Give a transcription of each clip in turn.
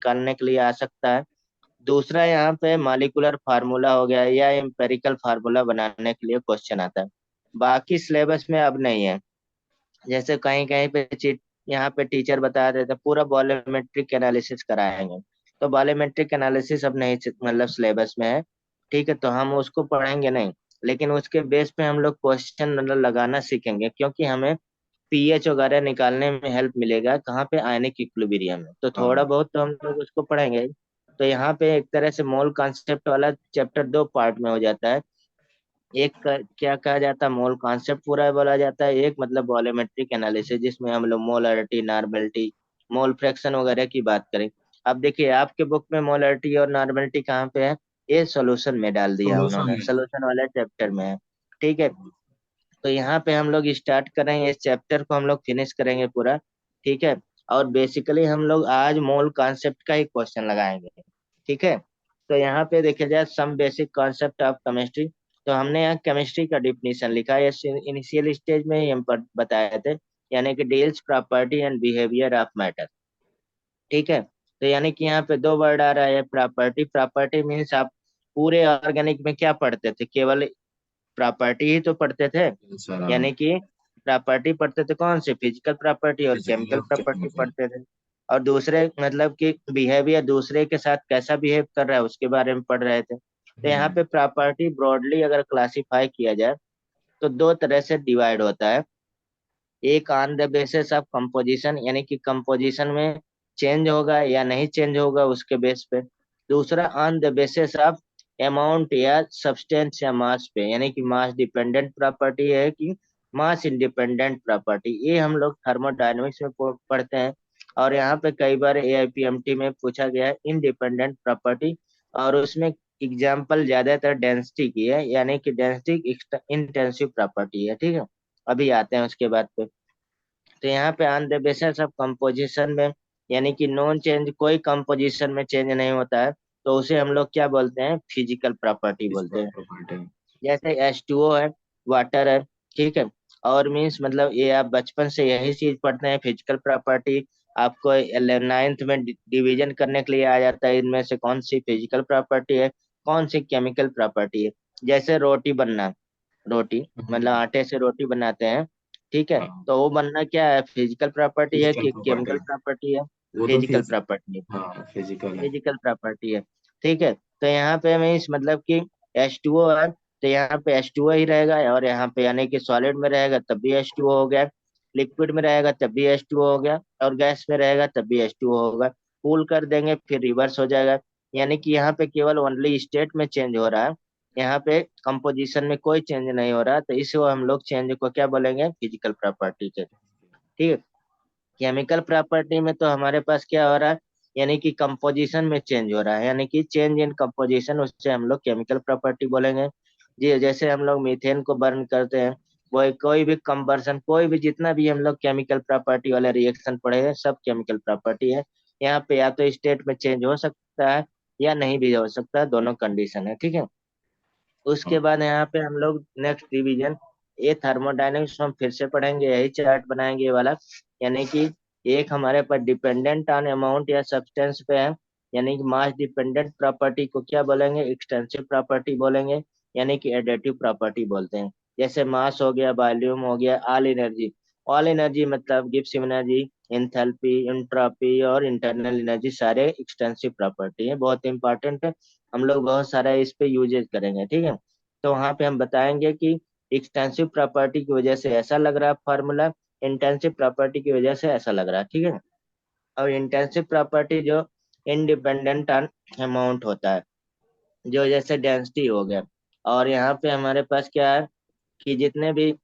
निकालने के लिए आ सकता है। दूसरा यहाँ पे मॉलिक्यूलर फार्मूला हो गया या एम्पेरिकल फार्मूला बनाने के लिए क्वेश्चन आता है। बाकी सिलेबस में अब नहीं है। जैसे कहीं कहीं पे चीट यहाँ पे टीचर बता देते पूरा वॉल्यूमेट्रिक एनालिसिस कराएंगे, तो वॉल्यूमेट्रिक एनालिसिस अब नहीं मतलब सिलेबस में है। ठीक है, तो हम उसको पढ़ेंगे नहीं, लेकिन उसके बेस पे हम लोग क्वेश्चन मतलब लगाना सीखेंगे, क्योंकि हमें पीएच वगैरह निकालने में हेल्प मिलेगा कहाँ पे, आयनिक इक्विलिब्रियम में। तो थोड़ा हाँ। बहुत तो हम लोग उसको पढ़ेंगे। तो यहाँ पे एक तरह से मोल कॉन्सेप्ट वाला चैप्टर दो पार्ट में हो जाता है। एक क्या कहा जाता है, मोल कॉन्सेप्ट पूरा बोला जाता है। एक मतलब वॉल्यूमेट्रिक एनालिसिस, जिसमें हम लोग मोलरिटी, नॉर्मेलिटी, मोल फ्रैक्शन वगैरह की बात करें। अब देखिए आपके बुक में मोलरिटी और नॉर्मेलिटी कहाँ पे है, ये सॉल्यूशन में डाल दिया सॉल्यूशन उन्होंने, है। सॉल्यूशन वाले चैप्टर में है। ठीक है, तो यहाँ पे हम लोग स्टार्ट करेंगे, इस चैप्टर को हम लोग फिनिश करेंगे पूरा। ठीक है, और बेसिकली हम लोग आज मोल कॉन्सेप्ट का ही क्वेश्चन लगाएंगे। ठीक है, तो यहाँ पे देखा जाए some basic concept of chemistry. तो हमने यहाँ केमिस्ट्री का डिफिनीशन लिखा है, इनिशियल स्टेज में ही हम बताए थे, यानी कि deals property and behaviour of matter. ठीक है, तो यानी कि यहाँ पे दो वर्ड आ रहा है, प्रॉपर्टी। प्रॉपर्टी मीन्स आप पूरे ऑर्गेनिक में क्या पढ़ते थे, केवल प्रॉपर्टी ही तो पढ़ते थे। सर हाँ। यानी कि प्रॉपर्टी पढ़ते थे कौन सी, फिजिकल प्रॉपर्टी और फिजिकल केमिकल और प्रॉपर्टी केमिकल। पढ़ते थे। और दूसरे मतलब कि बिहेवियर, दूसरे के साथ कैसा बिहेव कर रहा है उसके बारे में पढ़ रहे थे। तो यहाँ हम्म। पे प्रॉपर्टी ब्रॉडली अगर क्लासिफाई किया जाए तो दो तरह से डिवाइड होता है। एक on the basis of composition, यानी कि कंपोजिशन में चेंज होगा या नहीं चेंज होगा उसके बेस पे। दूसरा on the basis of amount या सब्सटेंस या मास पे, यानी कि मास डिपेंडेंट प्रॉपर्टी है कि मास इंडिपेंडेंट प्रॉपर्टी। ये हम लोग थर्मोडायनेमिक्स में पढ़ते हैं। और यहाँ पे कई बार एआईपीएमटी में पूछा गया है इंडिपेंडेंट प्रॉपर्टी, और उसमें एग्जाम्पल ज्यादातर डेंसिटी की है, यानी कि डेंसिटी इंटेंसिव प्रॉपर्टी है। ठीक है, अभी आते हैं उसके बाद पे। तो यहाँ पे on the basis of composition में, यानी कि नॉन चेंज, कोई कंपोजिशन में चेंज नहीं होता है, तो उसे हम लोग क्या बोलते हैं, फिजिकल प्रॉपर्टी बोलते फिजिकल हैं। प्रॉपर्टी। जैसे H2O है, वाटर है। ठीक है, और मीन्स मतलब ये आप बचपन से यही चीज पढ़ते हैं, फिजिकल प्रॉपर्टी। आपको नाइन्थ में डिवीजन करने के लिए आ जाता है, इनमें से कौन सी फिजिकल प्रॉपर्टी है, कौन सी केमिकल प्रॉपर्टी है। जैसे रोटी बनना, रोटी मतलब आटे से रोटी बनाते हैं। ठीक है, हाँ। तो वो बनना क्या है, फिजिकल प्रॉपर्टी है फिजिकल कि प्रॉपर्टी। केमिकल प्रॉपर्टी है, वो तो फिजिकल प्रॉपर्टी है, हाँ फिजिकल है। फिजिकल प्रॉपर्टी है। ठीक है, तो यहाँ पे मीन्स मतलब कि H2O है, तो यहाँ पे H2O ही रहेगा, और यहाँ पे यानी कि सॉलिड में रहेगा तब भी H2O हो गया, लिक्विड में रहेगा तब भी H2O हो गया, और गैस में रहेगा तब भी H2O होगा। कूल कर देंगे फिर रिवर्स हो जाएगा। यानी कि यहाँ पे केवल ओनली स्टेट में चेंज हो रहा है, यहाँ पे कंपोजिशन में कोई चेंज नहीं हो रहा, तो इसको हम लोग चेंज को क्या बोलेंगे, फिजिकल प्रॉपर्टी के। ठीक है, केमिकल प्रॉपर्टी में तो हमारे पास क्या हो रहा है, यानी कि कंपोजिशन में चेंज हो रहा है, यानी कि चेंज इन कंपोजिशन, उससे हम लोग केमिकल प्रॉपर्टी बोलेंगे। जी, जैसे हम लोग मीथेन को बर्न करते हैं, वो कोई भी कंबर्सन, कोई भी जितना भी हम लोग केमिकल प्रॉपर्टी वाले रिएक्शन पढ़े हैं सब केमिकल प्रॉपर्टी है। यहाँ पे या तो स्टेट में चेंज हो सकता है या नहीं भी हो सकता, दोनों कंडीशन है। ठीक है, उसके हाँ। बाद यहाँ पे हम लोग नेक्स्ट रिवीजन, ये थर्मोडायनेमिक्स हम फिर से पढ़ेंगे, यही चार्ट बनाएंगे ये वाला। यानी कि एक हमारे पास डिपेंडेंट ऑन अमाउंट या सब्सटेंस पे है, यानी कि मास डिपेंडेंट प्रॉपर्टी को क्या बोलेंगे, एक्सटेंसिव प्रॉपर्टी बोलेंगे, यानी कि एडेटिव प्रॉपर्टी बोलते हैं। जैसे मास हो गया, वॉल्यूम हो गया, ऑल एनर्जी। ऑल एनर्जी मतलब गिब्स एनर्जी, एंथैल्पी, एंट्रोपी और इंटरनल एनर्जी, सारे एक्सटेंसिव प्रॉपर्टी है, बहुत इंपॉर्टेंट है। हम लोग बहुत सारा इस पे यूजेस करेंगे। ठीक है, तो वहां पे हम बताएंगे कि एक्सटेंसिव प्रॉपर्टी की वजह से ऐसा लग रहा है फॉर्मूला, इंटेंसिव प्रॉपर्टी की वजह से ऐसा लग रहा है। ठीक है, और इंटेंसिव प्रॉपर्टी जो इंडिपेंडेंट ऑन अमाउंट होता है, जो जैसे डेंसिटी हो गया। और यहाँ पे हमारे पास क्या है कि जितने भी,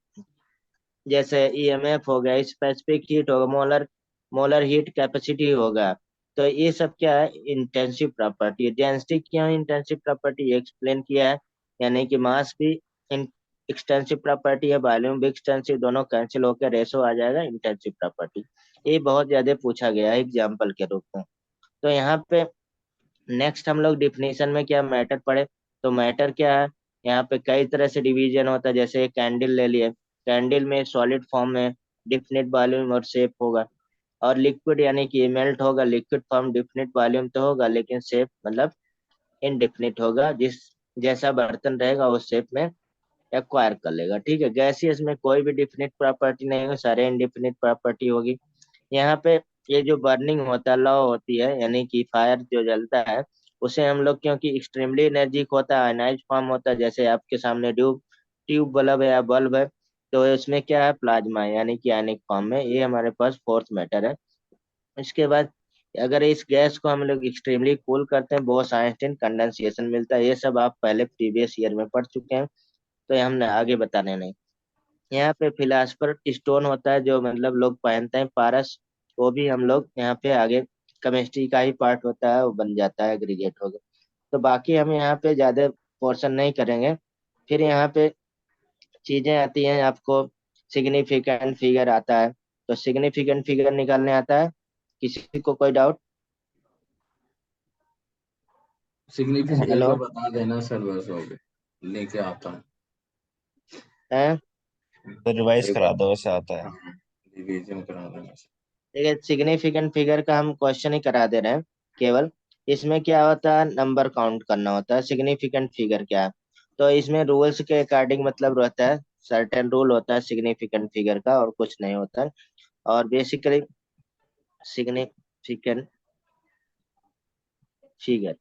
जैसे ईएमएफ हो गया, स्पेसिफिक हीट होगा, मोलर मोलर हीट कैपेसिटी होगा। तो ये सब क्या है, इंटेंसिव प्रॉपर्टी है। डेंसिटी क्यों इंटेंसिव प्रॉपर्टी एक्सप्लेन किया है, यानी कि मास भी एक्सटेंसिव प्रॉपर्टी है, वॉल्यूम भी एक्सटेंसिव, दोनों कैंसिल होकर रेशो आ जाएगा इंटेंसिव प्रॉपर्टी। ये बहुत ज्यादा पूछा गया है एग्जाम्पल के रूप में। तो यहाँ पे नेक्स्ट हम लोग डिफिनीशन में क्या मैटर पढ़े, तो मैटर क्या है, यहाँ पे कई तरह से डिवीजन होता है। जैसे कैंडल ले लिए, कैंडल में सॉलिड फॉर्म में डिफिनिट वॉल्यूम और शेप होगा। और लिक्विड यानी कि मेल्ट होगा, लिक्विड फॉर्म डिफिनिट वॉल्यूम तो होगा लेकिन शेप मतलब इनडिफिनिट होगा, जिस जैसा बर्तन रहेगा उस शेप में एक्वायर कर लेगा। ठीक है, गैसियस में कोई भी डिफिनिट प्रॉपर्टी नहीं होगी, सारे इनडिफिनिट प्रॉपर्टी होगी। यहाँ पे ये जो बर्निंग होता है, लॉ होती है, यानी कि फायर जो जलता है उसे हम लोग, क्योंकि एक्सट्रीमली एनर्जिक होता है, आयनाइज फॉर्म होता है, जैसे आपके सामने ट्यूब ट्यूब बल्ब है या बल्ब है, तो इसमें क्या है, प्लाज्मा है, यानी कि आयनिक फॉर्म में, ये हमारे पास फोर्थ मैटर है। इसके बाद अगर इस गैस को हम लोग एक्सट्रीमली कूल करते हैं, बोस आइंस्टीन कंडेंसेशन मिलता है। ये सब आप पहले प्रीवियस ईयर में पढ़ चुके हैं, तो ये हमने आगे बताने नहीं। यहाँ पे फिलासफर स्टोन होता है जो मतलब लोग पहनते हैं, पारस, वो भी हम लोग यहाँ पे आगे केमिस्ट्री का ही पार्ट होता है, वो बन जाता है एग्रीगेट हो गया। तो बाकी हम यहाँ पे ज्यादा पोर्शन नहीं करेंगे। फिर यहाँ पे चीजें आती हैं आपको, सिग्निफिकेंट फिगर आता है, तो सिग्निफिकेंट फिगर निकालने आता है, किसी को कोई डाउट? Significant hello? का बता देना सर, बस हो गए, लेके आता हूँ। है? तो रिवाइज एक करा दो, वैसे आता है। हाँ, रिवीजन करा देना सर। ठीक है, सिग्निफिकेंट फिगर का हम क्वेश्चन ही करा दे रहे हैं केवल। इसमें क्या होता है, नंबर काउंट करना होता है। सिग्निफिकेंट फिगर क्या है, तो इसमें रूल्स के अकॉर्डिंग मतलब रहता है, सर्टेन रूल होता है सिग्निफिकेंट फिगर का, और कुछ नहीं होता है। और बेसिकली सिग्निफिकेंट फिगर,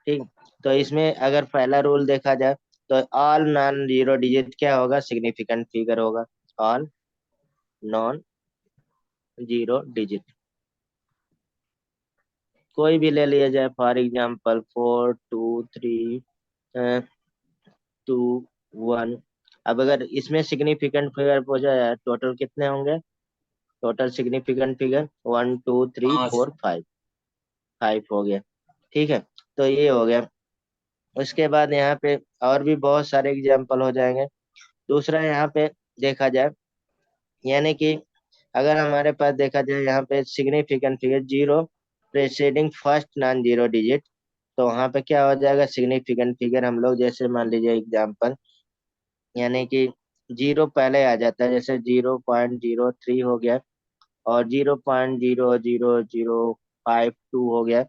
ठीक। तो इसमें अगर पहला रूल देखा जाए, तो ऑल नॉन जीरो डिजिट क्या होगा, सिग्निफिकेंट फिगर होगा। ऑल नॉन जीरो डिजिट कोई भी ले लिया जाए, फॉर एग्जांपल 4 2 3 टू 1। अब अगर इसमें सिग्निफिकेंट फिगर पूछा जाए, टोटल कितने होंगे, टोटल सिग्निफिकेंट फिगर 1 2 3 4 5। 5, 5 हो गया। ठीक है, तो ये हो गया। उसके बाद यहाँ पे और भी बहुत सारे एग्जाम्पल हो जाएंगे। दूसरा यहाँ पे देखा जाए, यानी कि अगर हमारे पास देखा जाए यहाँ पे significant figure zero preceding first non zero digit, तो वहां पे क्या हो जाएगा, सिग्निफिकेंट फिगर हम लोग जैसे मान लीजिए एग्जाम्पल, यानी कि जीरो पहले आ जाता है, जैसे 0.03 हो गया, और 0.000052 हो गया।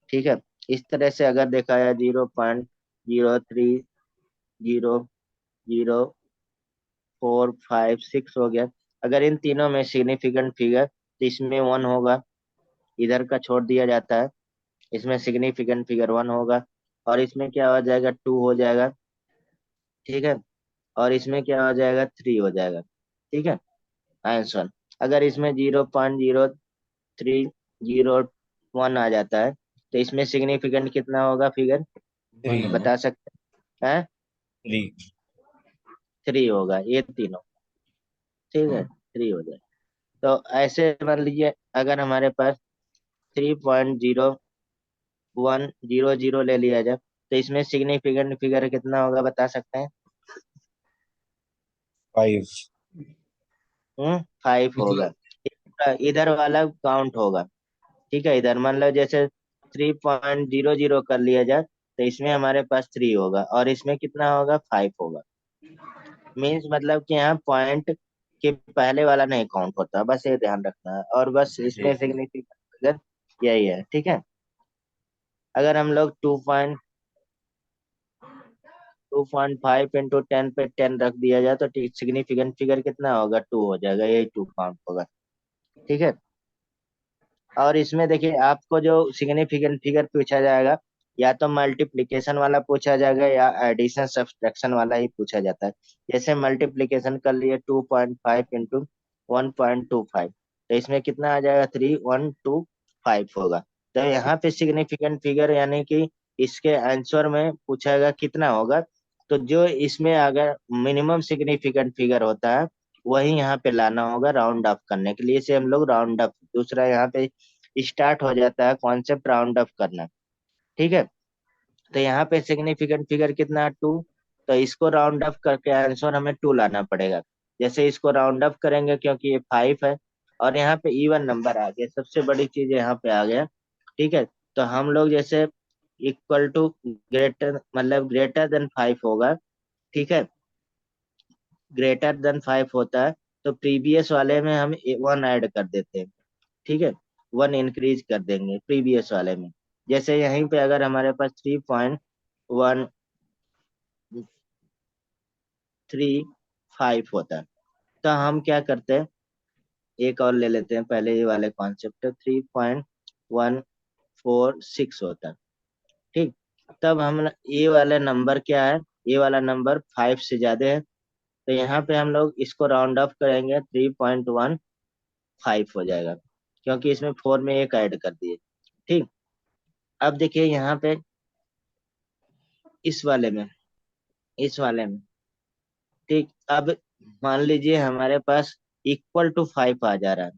ठीक है, इस तरह से अगर देखा जाए 0.0300046 हो गया। अगर इन तीनों में सिग्निफिकेंट फिगर, तो इसमें वन होगा, इधर का छोड़ दिया जाता है, इसमें सिग्निफिकेंट फिगर वन होगा, और इसमें क्या हो जाएगा, टू हो जाएगा। ठीक है, और इसमें क्या हो जाएगा, थ्री हो जाएगा। ठीक है, आंसर। अगर इसमें 0.0301 आ जाता है, तो इसमें सिग्निफिकेंट कितना होगा फिगर, 3। वन। बता सकते हैं? 3। थ्री होगा, ये तीनों। ठीक है, हाँ। थ्री हो जाए। तो ऐसे मान लीजिए अगर हमारे पास 3.0100 ले लिया जाए, तो इसमें सिग्निफिकेंट फिगर कितना होगा, बता सकते हैं? 5। 5 होगा। मतलब इधर वाला काउंट होगा। ठीक है, इधर मान लो जैसे 3.00 कर लिया जाए, तो इसमें हमारे पास थ्री होगा, और इसमें कितना होगा, 5 होगा। मीन्स मतलब कि यहाँ पॉइंट के पहले वाला नहीं काउंट होता, बस ये ध्यान रखना है, और बस इसमें ठीक है। सिग्निफिकेंट यही है। ठीक है, अगर हम लोग 2.5 इंटू 10 पे 10 रख दिया जाए, तो सिग्निफिकेंट फिगर कितना होगा, टू हो जाएगा, यही टू काउंट होगा। ठीक है, और इसमें देखिए आपको जो सिग्निफिकेंट फिगर पूछा जाएगा, या तो मल्टीप्लिकेशन वाला पूछा जाएगा या एडिशन सब्सट्रैक्शन वाला ही पूछा जाता है। जैसे मल्टीप्लिकेशन कर लिए 2.5 इंटू 1.25, तो इसमें कितना आ जाएगा, 3125 होगा। तो यहाँ पे सिग्निफिकेंट फिगर यानी कि इसके आंसर में पूछाएगा कितना होगा, तो जो इसमें अगर मिनिमम सिग्निफिकेंट फिगर होता है, वही यहाँ पे लाना होगा राउंड ऑफ करने के लिए, इसे हम लोग राउंड ऑफ, दूसरा यहाँ पे स्टार्ट हो जाता है कॉन्सेप्ट राउंड ऑफ करना। ठीक है, तो यहाँ पे सिग्निफिकेंट फिगर कितना है, टू, तो इसको राउंड ऑफ करके आंसर हमें टू लाना पड़ेगा। जैसे इसको राउंड ऑफ करेंगे, क्योंकि ये 5 है, और यहाँ पे इवन नंबर आ गया, सबसे बड़ी चीज यहाँ पे आ गया। ठीक है, तो हम लोग जैसे इक्वल टू ग्रेटर, मतलब ग्रेटर देन 5 होगा। ठीक है, ग्रेटर देन 5 होता है, तो प्रीवियस वाले में हम 1 ऐड कर देते हैं, ठीक है, 1 इंक्रीज कर देंगे प्रीवियस वाले में। जैसे यहीं पे अगर हमारे पास 3.135 होता है, तो हम क्या करते हैं, एक और ले लेते हैं, पहले ये वाले कॉन्सेप्ट 3.146 होता है, ठीक। तब हम ये वाला नंबर क्या है, ये वाला नंबर 5 से ज्यादा है, तो यहाँ पे हम लोग इसको राउंड ऑफ करेंगे, 3.15 हो जाएगा, क्योंकि इसमें 4 में एक ऐड कर दिए, ठीक। अब देखिए यहाँ पे इस वाले में, इस वाले में, ठीक। अब मान लीजिए हमारे पास इक्वल टू 5 आ जा रहा है,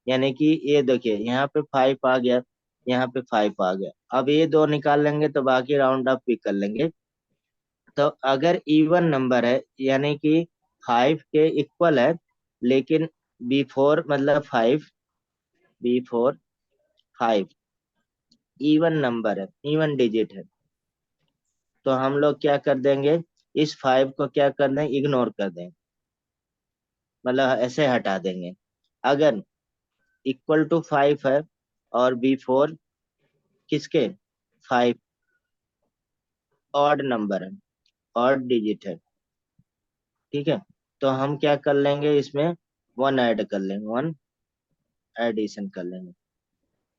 यानी कि ये देखिए यहाँ पे 5 आ गया, यहाँ पे 5 आ गया। अब ये दो निकाल लेंगे तो बाकी राउंड अप भी कर लेंगे। तो अगर इवन नंबर है, यानी कि 5 के इक्वल है, लेकिन बिफोर मतलब 5, बिफोर 5 इवन नंबर है, इवन डिजिट है, तो हम लोग क्या कर देंगे, इस 5 को क्या कर दें, इग्नोर कर दें, मतलब ऐसे हटा देंगे। अगर इक्वल टू 5 है और बिफोर किसके, 5 ऑड नंबर है, ऑड डिजिट है, ठीक है, तो हम क्या कर लेंगे, इसमें 1 ऐड कर लेंगे, 1 एडिशन कर लेंगे,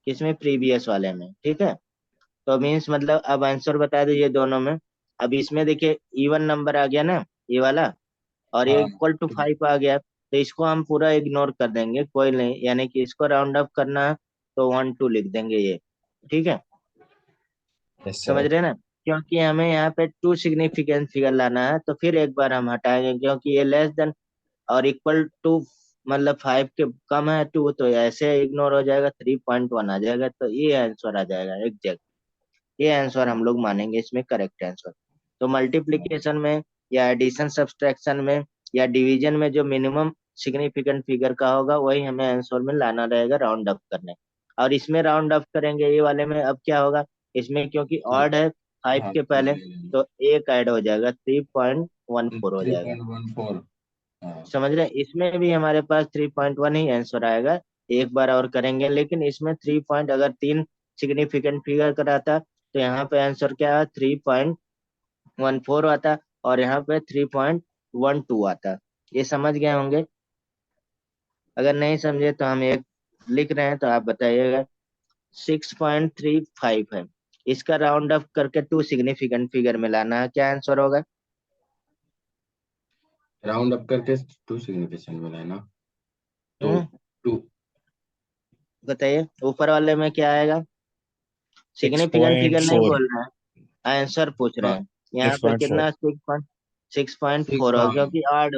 किसमें, प्रीवियस वाले में, ठीक है। तो मीन्स मतलब अब आंसर बता दीजिए दोनों में। अब इसमें देखिए इवन नंबर आ गया ना, ये वाला, और ये हाँ इक्वल टू 5 आ गया, तो इसको हम पूरा इग्नोर कर देंगे, कोई नहीं, यानी कि इसको राउंड अप करना है तो 1 2 लिख देंगे ये, ठीक है, यस समझ सर। रहे हैं ना। क्योंकि हमें यहाँ पे 2 सिग्निफिकेंट फिगर लाना है, तो फिर एक बार हम हटाएंगे, क्योंकि ये लेस देन और इक्वल टू मतलब 5 के कम है 2, तो ऐसे इग्नोर हो जाएगा, 3.1 आ जाएगा, तो ये आंसर आ जाएगा एग्जैक्ट। ये आंसर हम लोग मानेंगे इसमें करेक्ट आंसर। तो मल्टीप्लिकेशन में या एडिशन सब्सट्रैक्शन में या डिवीजन में जो मिनिमम सिग्निफिकेंट फिगर का होगा वही हमें आंसर में लाना रहेगा राउंड अप करने। और इसमें राउंड अप करेंगे ये वाले में, अब क्या होगा, इसमें क्योंकि ऑड है 5 हाँ के पहले, तो एक ऐड हो जाएगा, 3.14 हो थ्री जाएगा, पॉइंट वन फोर हाँ समझ रहे हैं? इसमें भी हमारे पास 3.1 ही आंसर आएगा। एक बार और करेंगे, लेकिन इसमें 3 पॉइंट अगर 3 सिग्निफिकेंट फिगर कराता, तो यहाँ पे आंसर क्या है, 3.14 आता, और यहाँ पे 3.12 आता। ये समझ गए होंगे। अगर नहीं समझे तो हम एक लिख रहे हैं, तो आप बताइएगा। 6.35 है, इसका राउंड अप करके 2 सिग्निफिकेंट फिगर में लाना है, क्या आंसर होगा, राउंड अप करके टू सिग्निफिकेशन में लेना तो हम्म, टू बताइए ऊपर वाले में क्या आएगा। सिक्स सिग्निफिकेंट पॉइंट फिगर नहीं फोर बोल रहे हैं, आंसर पूछ रहे हाँ हैं। यहाँ सिक्स पे पॉइंट फोर कितना, 6.4 सिक्स हो, हाँ क्योंकि ऑड,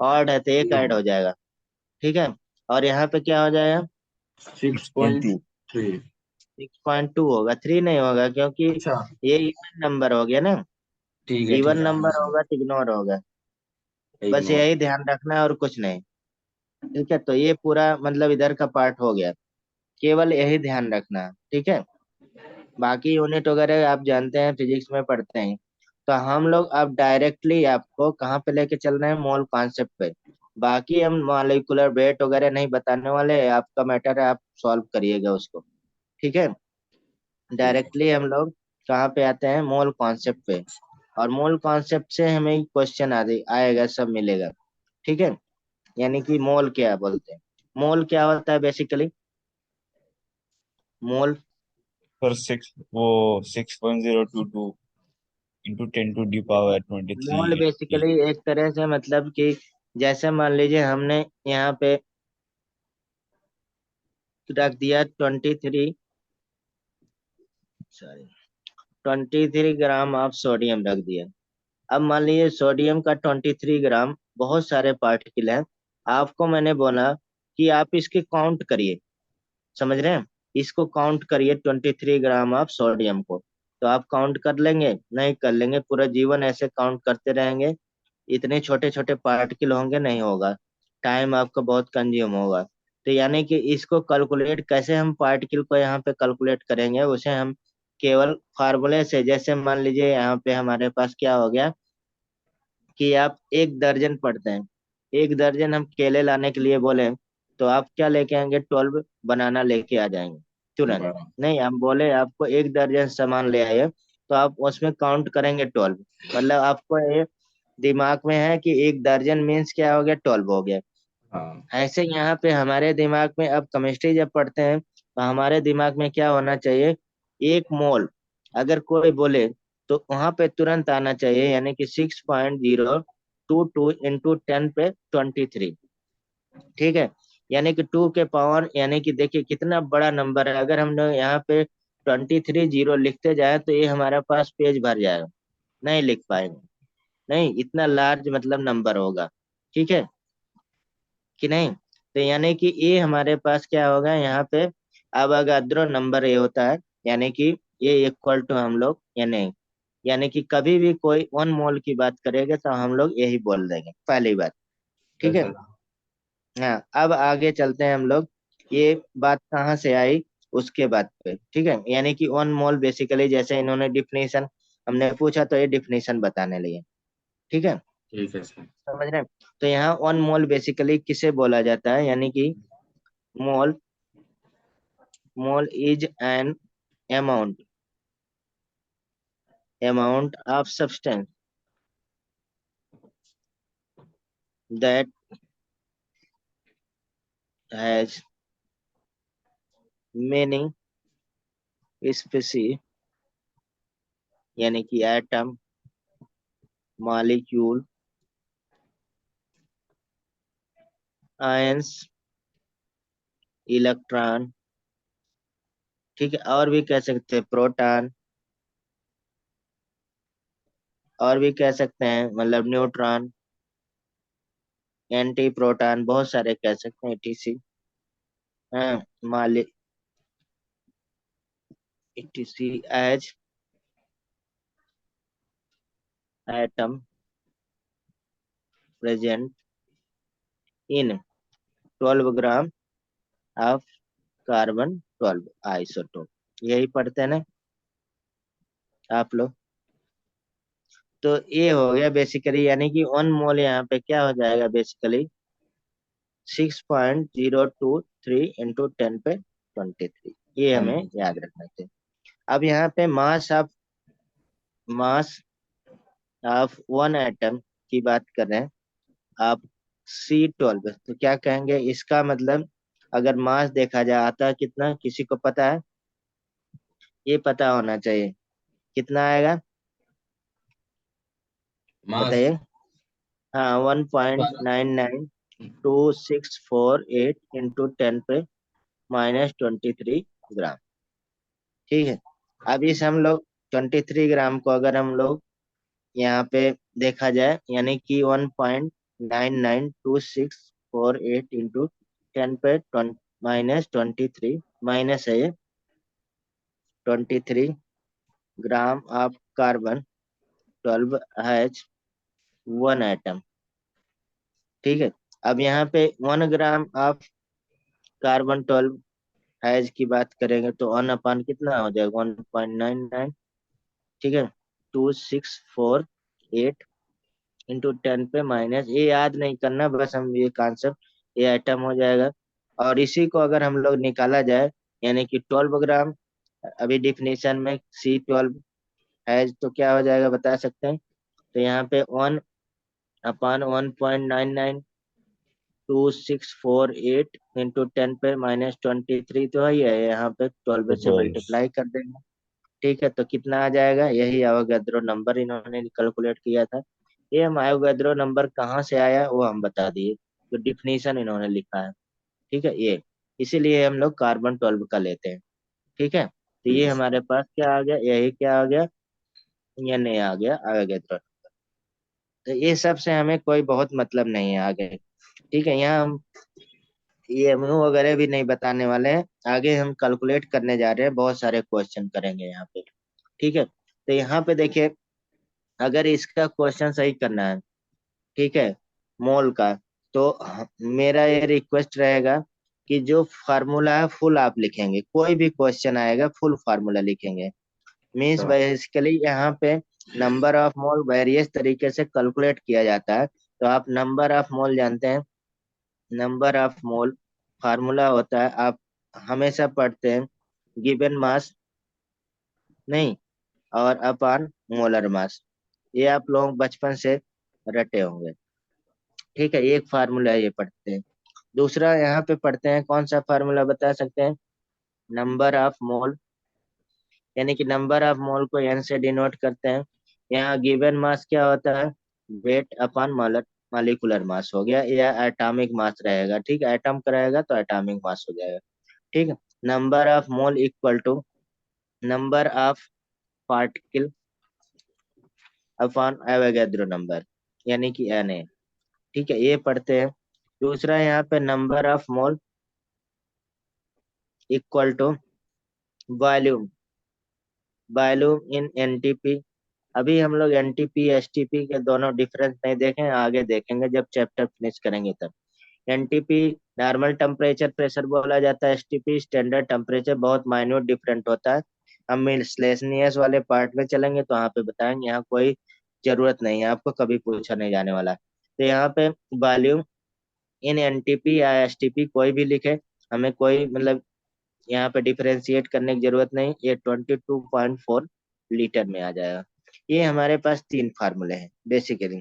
ऑड है तो एक ऐड हो जाएगा, ठीक है। और यहाँ पे क्या हो जाएगा, six six point point two three 6.2 होगा, 3 नहीं होगा, क्योंकि अच्छा ये इवन नंबर हो गया ना, ठीक इवन है हाँ नंबर होगा तो इग्नोर होगा। बस इग्नोर यही ध्यान रखना है और कुछ नहीं, ठीक है। तो ये पूरा मतलब इधर का पार्ट हो गया, केवल यही ध्यान रखना है, ठीक है। बाकी यूनिट वगैरह आप जानते हैं, फिजिक्स में पढ़ते हैं। तो हम लोग अब डायरेक्टली आपको कहाँ पे लेके चल रहे हैं, मोल कॉन्सेप्ट पे। बाकी हम मॉलिक्यूलर वेट वगैरह नहीं बताने वाले, आपका मैटर है, आप सॉल्व करिएगा उसको, ठीक है। ठीक है डायरेक्टली हम लोग कहाँ पे आते हैं, मोल कॉन्सेप्ट पे। और मोल कॉन्सेप्ट से हमें क्वेश्चन आएगा, सब मिलेगा, ठीक है। यानी कि मोल क्या बोलते हैं, मोल क्या होता है बेसिकली, मोल, पर सिक्स वो 6.022 into 10 to the power 23 mole basically एक तरह से मतलब कि जैसे मान लीजिए हमने यहाँ पे रख दिया 23 ग्राम ऑफ सोडियम रख दिया। अब मान लीजिए सोडियम का 23 ग्राम, बहुत सारे पार्टिकल हैं, आपको मैंने बोला कि आप इसके काउंट करिए, समझ रहे हैं, इसको काउंट करिए 23 ग्राम ऑफ सोडियम को। तो आप काउंट कर लेंगे, नहीं कर लेंगे, पूरा जीवन ऐसे काउंट करते रहेंगे, इतने छोटे छोटे पार्टिकल होंगे, नहीं होगा, टाइम आपका बहुत कंज्यूम होगा। तो यानी कि इसको कैलकुलेट कैसे, हम पार्टिकल को यहाँ पे कैलकुलेट करेंगे, उसे हम केवल फार्मूले से, जैसे मान लीजिए यहाँ पे हमारे पास क्या हो गया कि आप 1 दर्जन पढ़ते हैं, 1 दर्जन हम केले लाने के लिए बोले तो आप क्या लेके आएंगे? 12 बनाना लेके आ जाएंगे तुरंत। 12। नहीं, हम बोले आपको 1 दर्जन सामान ले आए तो आप उसमें काउंट करेंगे 12। मतलब आपको ये दिमाग में है कि 1 दर्जन मीन्स क्या हो गया? 12 हो गया। हाँ ऐसे यहाँ पे हमारे दिमाग में अब केमिस्ट्री जब पढ़ते हैं तो हमारे दिमाग में क्या होना चाहिए? 1 मोल अगर कोई बोले तो वहां पे तुरंत आना चाहिए, यानी कि 6.022 इंटू 10 पे 23। ठीक है, यानी कि 2 के पावर, यानी कि देखिए कितना बड़ा नंबर है। अगर हम लोग यहाँ पे 23 जीरो लिखते जाए तो ये हमारे पास पेज भर जाएगा, नहीं लिख पाएंगे। नहीं, इतना लार्ज मतलब नंबर होगा। ठीक है कि नहीं? तो यानी कि ये हमारे पास क्या होगा यहाँ पे? अवोगाद्रो नंबर ये होता है, यानी कि ये इक्वल टू हम लोग, यानी कि कभी भी कोई 1 मोल की बात करेंगे तो हम लोग यही बोल देंगे पहली बात। ठीक है। जैसे। हाँ, अब आगे चलते हैं हम लोग। ये बात कहाँ से आई उसके बाद पे, ठीक है। यानी कि 1 मोल बेसिकली जैसे इन्होंने डिफिनेशन हमने पूछा तो ये डिफिनेशन बताने लगे। ठीक है, ठीक है सर। समझ रहे हैं? तो यहाँ 1 मोल बेसिकली किसे बोला जाता है? यानी कि mole mole is an amount amount of substance that has many species, यानी कि एटम, मॉलिक्यूल, आयंस, इलेक्ट्रॉन। ठीक है, और भी कह सकते हैं प्रोटॉन, और भी कह सकते हैं मतलब न्यूट्रॉन, एंटी प्रोटॉन, बहुत सारे कह सकते हैं etc। हाँ, माले etc as atom present in 12 gram of carbon 12 isotope. यही पढ़ते हैं ना आप लोग? तो ये हो गया बेसिकली, यानी कि 1 मोल यहाँ पे क्या हो जाएगा बेसिकली? 6.023 इंटू 10 पे 23। ये हाँ हमें जी। याद रखना चाहिए। अब यहाँ पे मास ऑफ 1 एटम की बात कर रहे हैं आप, C12। तो क्या कहेंगे इसका मतलब? अगर मास देखा जाए आता है कितना, किसी को पता है? ये पता होना चाहिए, कितना आएगा मास। बताइए। हाँ, 1.99264 8 इंटू 10 पे -23 ग्राम। ठीक है, अब इस हम लोग 23 ग्राम को अगर हम लोग यहाँ पे देखा जाए, यानी कि 1.99264 8 इंटू 10 पे -23 माइनस है ये 23 ग्राम ऑफ कार्बन 12 हैज 1 एटम। ठीक है, अब यहाँ पे 1 ग्राम ऑफ कार्बन 12 हैज की बात करेंगे तो 1 अपान कितना हो जाएगा? 1.99। ठीक है, 2648 इंटू 10 पे ये याद नहीं करना, बस हम ये कॉन्सेप्ट, ये आइटम हो जाएगा। और इसी को अगर हम लोग निकाला जाए, यानी कि 12 ग्राम, अभी डिफिनेशन में C12 है तो क्या हो जाएगा बता सकते हैं? तो यहाँ पे 1/1.992648 इंटू 10 पे -23 तो है ही है, यहाँ पे 12 से 12। मल्टीप्लाई कर देंगे। ठीक है, तो कितना आ जाएगा? यही अवोगाद्रो नंबर इन्होंने कैलकुलेट किया था। ये हम अवोगाद्रो नंबर कहाँ से आया वो हम बता दिए, तो डिफिनीशन इन्होंने लिखा है। ठीक है, ये इसीलिए हम लोग कार्बन 12 का लेते हैं। ठीक है, तो ठीक ये है हमारे सर। पास क्या आ गया? यही क्या आ गया? ये नहीं आ गया अवोगाद्रो। तो ये सब से हमें कोई बहुत मतलब नहीं है आगे। ठीक है, यहाँ हम EMU वगैरह भी नहीं बताने वाले हैं, आगे हम कैलकुलेट करने जा रहे हैं, बहुत सारे क्वेश्चन करेंगे यहाँ पे। ठीक है, तो यहाँ पे देखिए, अगर इसका क्वेश्चन सही करना है, ठीक है, मोल का, तो मेरा ये रिक्वेस्ट रहेगा कि जो फार्मूला है फुल आप लिखेंगे, कोई भी क्वेश्चन आएगा फुल फार्मूला लिखेंगे। मीन्स अच्छा। बेसिकली यहाँ पे नंबर ऑफ मोल वेरियस तरीके से कैलकुलेट किया जाता है। तो आप नंबर ऑफ मोल जानते हैं, नंबर ऑफ मोल फार्मूला होता है, आप हमेशा पढ़ते हैं, गिवन मास नहीं और अपॉन मोलर मास, ये आप लोग बचपन से रटे होंगे। ठीक है, एक फार्मूला ये पढ़ते हैं। दूसरा यहाँ पे पढ़ते हैं, कौन सा फार्मूला बता सकते हैं? नंबर ऑफ मोल, यानी कि नंबर ऑफ मोल को एन से डिनोट करते हैं। यहाँ गिवन मास क्या होता है? वेट अपॉन मॉलिक्यूलर मास हो गया, या एटॉमिक मास रहेगा। ठीक है, एटम का रहेगा तो एटॉमिक मास हो जाएगा। ठीक है, number of mole equal to number of particle upon Avogadro number, यानी कि एन ए। ठीक है, ये पढ़ते हैं। दूसरा यहाँ पे number of mole equal to volume, volume in NTP. अभी हम लोग एनटीपी एसटीपी के दोनों डिफरेंस नहीं देखें, आगे देखेंगे जब चैप्टर फिनिश करेंगे तब। एनटीपी नॉर्मल टेम्परेचर प्रेशर बोला जाता है, एसटीपी स्टैंडर्ड टेम्परेचर, बहुत माइन्यूट डिफरेंट होता है। हम मिसलेनियस वाले पार्ट में चलेंगे तो यहाँ पे बताएंगे, यहाँ कोई जरूरत नहीं है, आपको कभी पूछा नहीं जाने वाला। तो यहाँ पे वॉल्यूम इन एनटीपी या एसटीपी कोई भी लिखे, हमें कोई मतलब यहाँ पे डिफरेंशिएट करने की जरूरत नहीं, ये 22.4 लीटर में आ जाएगा। ये हमारे पास तीन फार्मूले हैं बेसिकली।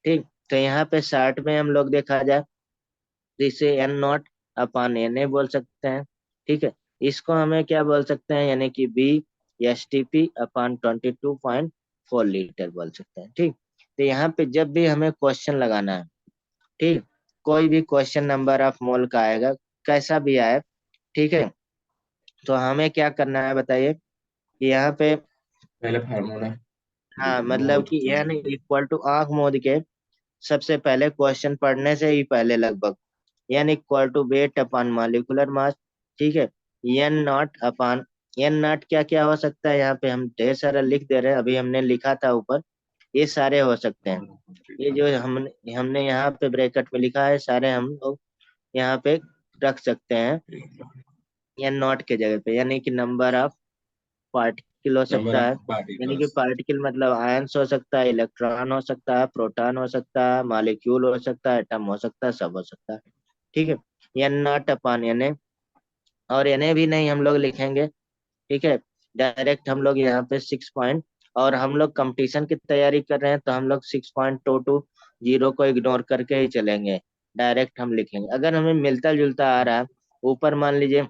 ठीक, तो यहाँ पे शार्ट में हम लोग देखा जाए तो इसे N not upon N A बोल सकते हैं। ठीक है, इसको हमें क्या बोल सकते हैं, यानी कि B S T P upon 22.4 litre बोल सकते हैं। ठीक, तो यहाँ पे जब भी हमें क्वेश्चन लगाना है, ठीक, कोई भी क्वेश्चन नंबर ऑफ मोल का आएगा, कैसा भी आए, ठीक है, तो हमें क्या करना है बताइए कि यहाँ पे, पहले फार्मूला हाँ मतलब नोट कि एन करना। इक्वल टू आंख मूंद के सबसे पहले क्वेश्चन पढ़ने से ही पहले लगभग, N equal to weight upon molecular mass. ठीक है, N not upon, N not क्या क्या हो सकता है, यहाँ पे हम ढेर सारा लिख दे रहे हैं, अभी हमने लिखा था ऊपर, ये सारे हो सकते हैं। ये जो हमने हमने यहाँ पे ब्रैकेट में लिखा है, सारे हम लोग यहाँ पे रख सकते हैं एन नॉट के जगह पे, यानी कि नंबर ऑफ पार्टिकल हो नंबर सकता है। ऑफ यानी कि पार्टिकल्स। पार्टिकल मतलब आयंस हो सकता है, इलेक्ट्रॉन हो सकता है, प्रोटॉन हो सकता है, मॉलिक्यूल हो सकता है, एटम हो सकता है, सब हो सकता है। ठीक है, N naught upon N A, और एन ए भी नहीं हम लोग लिखेंगे। ठीक है, डायरेक्ट हम लोग यहाँ पे 6 पॉइंट, और हम लोग कंपटीशन की तैयारी कर रहे हैं तो हम लोग 6.22 को इग्नोर करके ही चलेंगे, डायरेक्ट हम लिखेंगे। अगर हमें मिलता जुलता आ रहा है, ऊपर मान लीजिए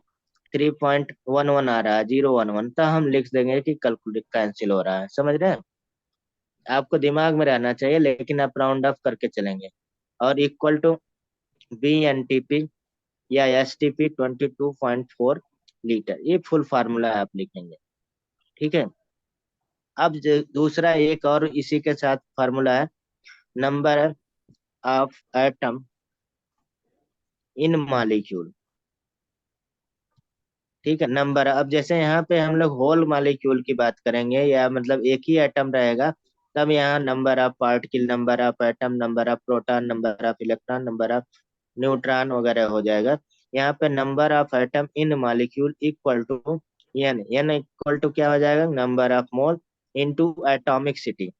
3.11 आ रहा है, 011, तो हम लिख देंगे कि कैलकुलेट कैंसिल हो रहा है। समझ रहे हैं? आपको दिमाग में रहना चाहिए, लेकिन आप राउंड ऑफ करके चलेंगे। और equal to B N T P या एस टी पी 22.4 लीटर, ये फुल फार्मूला आप लिखेंगे। ठीक है, अब दूसरा एक और इसी के साथ फार्मूला है, number of atom in molecule. ठीक है, नंबर, अब जैसे यहाँ पे हम लोग होल मॉलिक्यूल की बात करेंगे, या मतलब एक ही एटम रहेगा, तब यहाँ number of particle, number of atom, number of proton, number of electron, number of neutron वगैरह हो जाएगा। यहाँ पे number of atom in molecule equal to N, N equal to क्या हो जाएगा, number of mole into atomicity,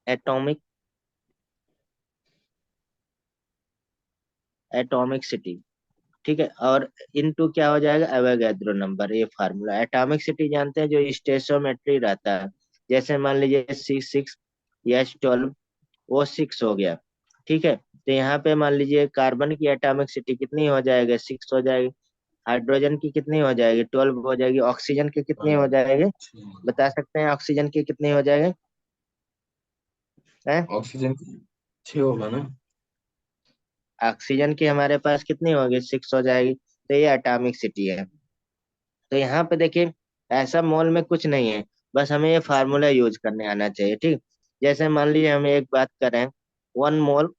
atomic atomicity. ठीक है, और इनटू क्या हो जाएगा, एवोगैड्रो नंबर। ये फार्मूला एटॉमिक सिटी जानते हैं, जो स्टेशोमेट्री रहता है, जैसे मान लीजिए C6 H12, वो 6 हो गया। ठीक है, तो यहाँ पे मान लीजिए कार्बन की एटॉमिक सिटी कितनी हो जाएगी, 6 हो जाएगी। हाइड्रोजन की कितनी हो जाएगी, 12 हो जाएगी। ऑक्सीजन की कितनी हो जाएगी, बता सकते हैं ऑक्सीजन की कितनी हो जाएगी? हैं? ऑक्सीजन 6 होगा ना। ऑक्सीजन की हमारे पास कितनी होगी, 6 हो जाएगी। तो ये एटॉमिक सिटी है। तो यहाँ पे देखिए, ऐसा मोल में कुछ नहीं है, बस हमें ये फार्मूला यूज करने आना चाहिए। ठीक, जैसे मान लीजिए हम एक बात करें, 1 मोल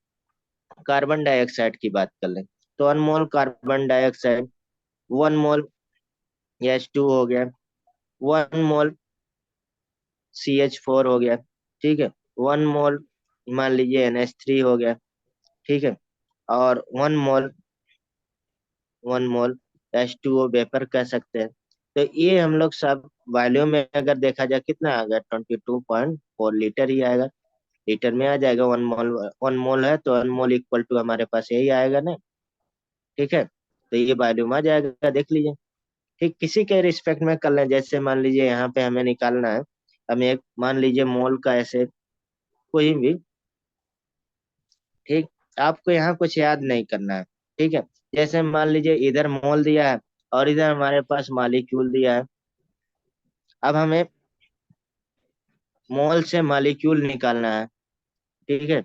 कार्बन डाइऑक्साइड की बात कर लें, तो 1 मोल कार्बन डाइऑक्साइड, 1 मोल H2 हो गया, 1 मोल CH4 हो गया। ठीक है, 1 मोल मान लीजिए NH3 हो गया। ठीक है, और 1 मोल H2O वेपर कह सकते हैं। तो ये हम लोग सब वॉल्यूम में अगर देखा जाए कितना आ गया, 22.4 लीटर ही आएगा। लीटर में आ जाएगा। 1 मोल, 1 मोल है तो 1 मोल इक्वल टू हमारे पास यही आएगा ना। ठीक है, तो ये वॉल्यूम आ जाएगा, देख लीजिए। ठीक, किसी के रिस्पेक्ट में कर लें, जैसे मान लीजिए यहाँ पे हमें निकालना है, हमें एक मान लीजिए मोल का ऐसे कोई भी। ठीक, आपको यहाँ कुछ याद नहीं करना है। ठीक है, जैसे मान लीजिए इधर मोल दिया है और इधर हमारे पास मालिक्यूल दिया है। अब हमें मोल से मालिक्यूल निकालना है। ठीक है,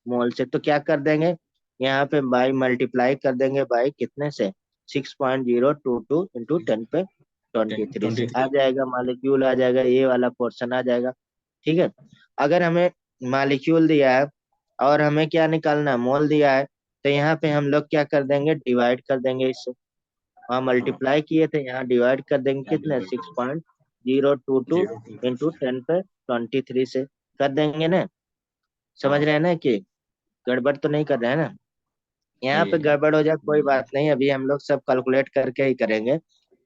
मोल से तो क्या कर देंगे, यहाँ पे बाई मल्टीप्लाई कर देंगे, बाई कितने से, 6.022 इंटू 10 पे 23 से आ 23। जाएगा, मालिक्यूल आ जाएगा, ये वाला पोर्शन आ जाएगा। ठीक है, अगर हमें मालिक्यूल दिया है और हमें क्या निकालना है, मोल दिया है, तो यहाँ पे हम लोग क्या कर देंगे, डिवाइड कर देंगे इससे। वहाँ हाँ, मल्टीप्लाई किए थे, यहाँ डिवाइड कर देंगे, यहाँ कितने, डिवाइड सिक्स कर point zero two two 0 2 into 10 पे 23 से कर देंगे ना। समझ हाँ, रहे हैं ना कि गड़बड़ तो नहीं कर रहे हैं ना। यहाँ पे नहीं गड़बड़ हो जाए कोई बात नहीं, अभी हम लोग सब कैलकुलेट करके ही करेंगे,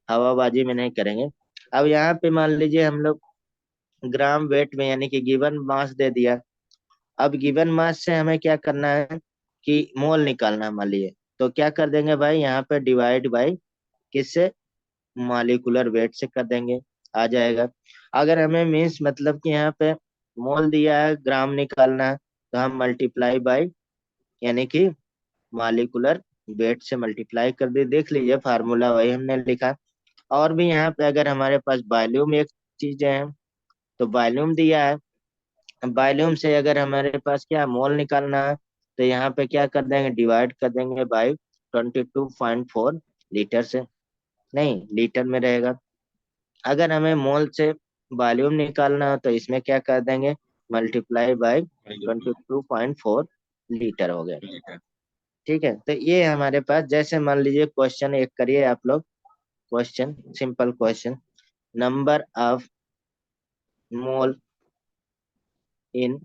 हवाबाजी में नहीं करेंगे। अब यहाँ पे मान लीजिए हम लोग ग्राम वेट में, यानी कि गिवन मास दे दिया। अब गिवन मास से हमें क्या करना है कि मोल निकालना है मान लीजिए, तो क्या कर देंगे भाई, यहाँ पे डिवाइड बाई किससे, मॉलिक्यूलर वेट से कर देंगे, आ जाएगा। अगर हमें मीन्स मतलब कि यहाँ पे मोल दिया है, ग्राम निकालना है, तो हम मल्टीप्लाई बाई, यानी कि मॉलिक्यूलर वेट से मल्टीप्लाई कर दे, देख लीजिए फार्मूला वही हमने लिखा। और भी यहाँ पे अगर हमारे पास वॉल्यूम एक चीज है, तो वॉल्यूम दिया है, वॉल्यूम से अगर हमारे पास क्या मोल निकालना है, तो यहाँ पे क्या कर देंगे, डिवाइड कर देंगे बाई 22.4 लीटर से, नहीं लीटर में रहेगा। अगर हमें मोल से वॉल्यूम निकालना हो तो इसमें क्या कर देंगे, मल्टीप्लाई बाई 22.4 लीटर हो गया। ठीक है, तो ये हमारे पास, जैसे मान लीजिए क्वेश्चन एक करिए आप लोग, question simple question, number of mole in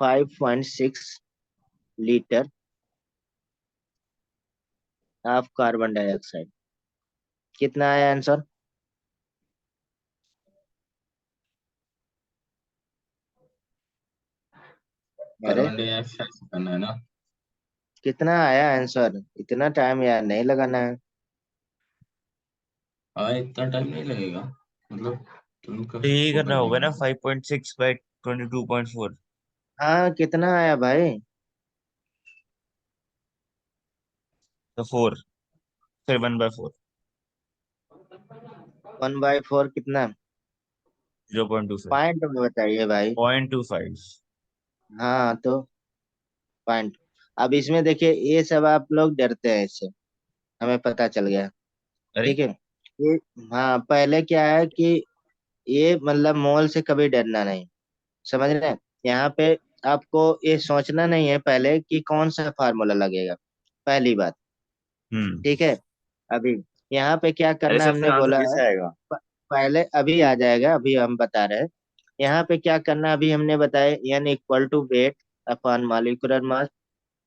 5.6 litre of carbon dioxide, कितना आया आंसर। अरे कार्बन डाइऑक्साइड से करना है ना। कितना आया आंसर, इतना टाइम यार नहीं लगाना है। हाँ, इतना टाइम नहीं लगेगा, मतलब तुम तो यही वो करना कर होगा देंगे। ना, 5.6/22.4। हाँ, कितना आया भाई, तो 4, फिर 1/4। 1/4 कितना, 0.25। पॉइंट में बताइए भाई। 0.25। हाँ तो पॉइंट। अब इसमें देखिए, ये सब आप लोग डरते हैं इससे, हमें पता चल गया। अरे ठीक है, ये, हाँ पहले क्या है कि ये मतलब मोल से कभी डरना नहीं, समझ रहे हैं। यहाँ पे आपको ये सोचना नहीं है पहले कि कौन सा फार्मूला लगेगा, पहली बात। हम्म। ठीक है, अभी यहाँ पे क्या अरे करना सर, हमने फिर आंसर बोला है, कैसे आएगा? पहले अभी आ जाएगा, अभी हम बता रहे हैं। यहाँ पे क्या करना, अभी हमने बताया N equal to weight upon molecular mass,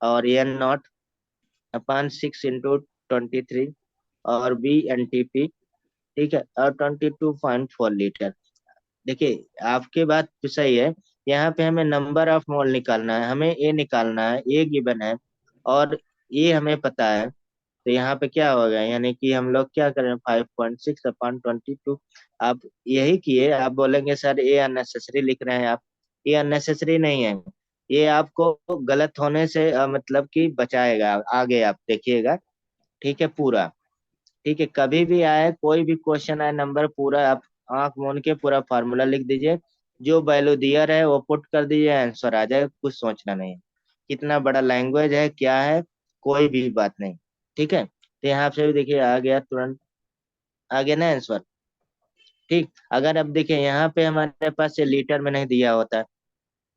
और एन नॉट अपॉन 6 इंटू 23, और बी एनटीपी। ठीक है, और 22.4 लीटर। देखिए आपकी बात तो सही है, यहाँ पे हमें नंबर ऑफ मोल निकालना है, हमें ए निकालना है, ए गिवन है और ये हमें पता है। तो यहाँ पे क्या होगा, यानी कि हम लोग क्या करें, 5.6/22। आप यही किए, आप बोलेंगे सर ये अननेसेसरी लिख रहे हैं आप, ये अननेसेसरी नहीं है, ये आपको गलत होने से मतलब कि बचाएगा, आगे आप देखिएगा। ठीक है पूरा, ठीक है, कभी भी आए कोई भी क्वेश्चन आए, नंबर पूरा आप आंख मूंद के पूरा फार्मूला लिख दीजिए, जो वैल्यू दिया रहे वो पुट कर दीजिए, आंसर आ जाएगा, कुछ सोचना नहीं है। कितना बड़ा लैंग्वेज है क्या है, कोई भी बात नहीं। ठीक है, तो यहाँ से भी देखिए आ गया तुरंत, आ गया ना आंसर। ठीक, अगर अब देखिए यहाँ पे हमारे पास ये लीटर में नहीं दिया होता,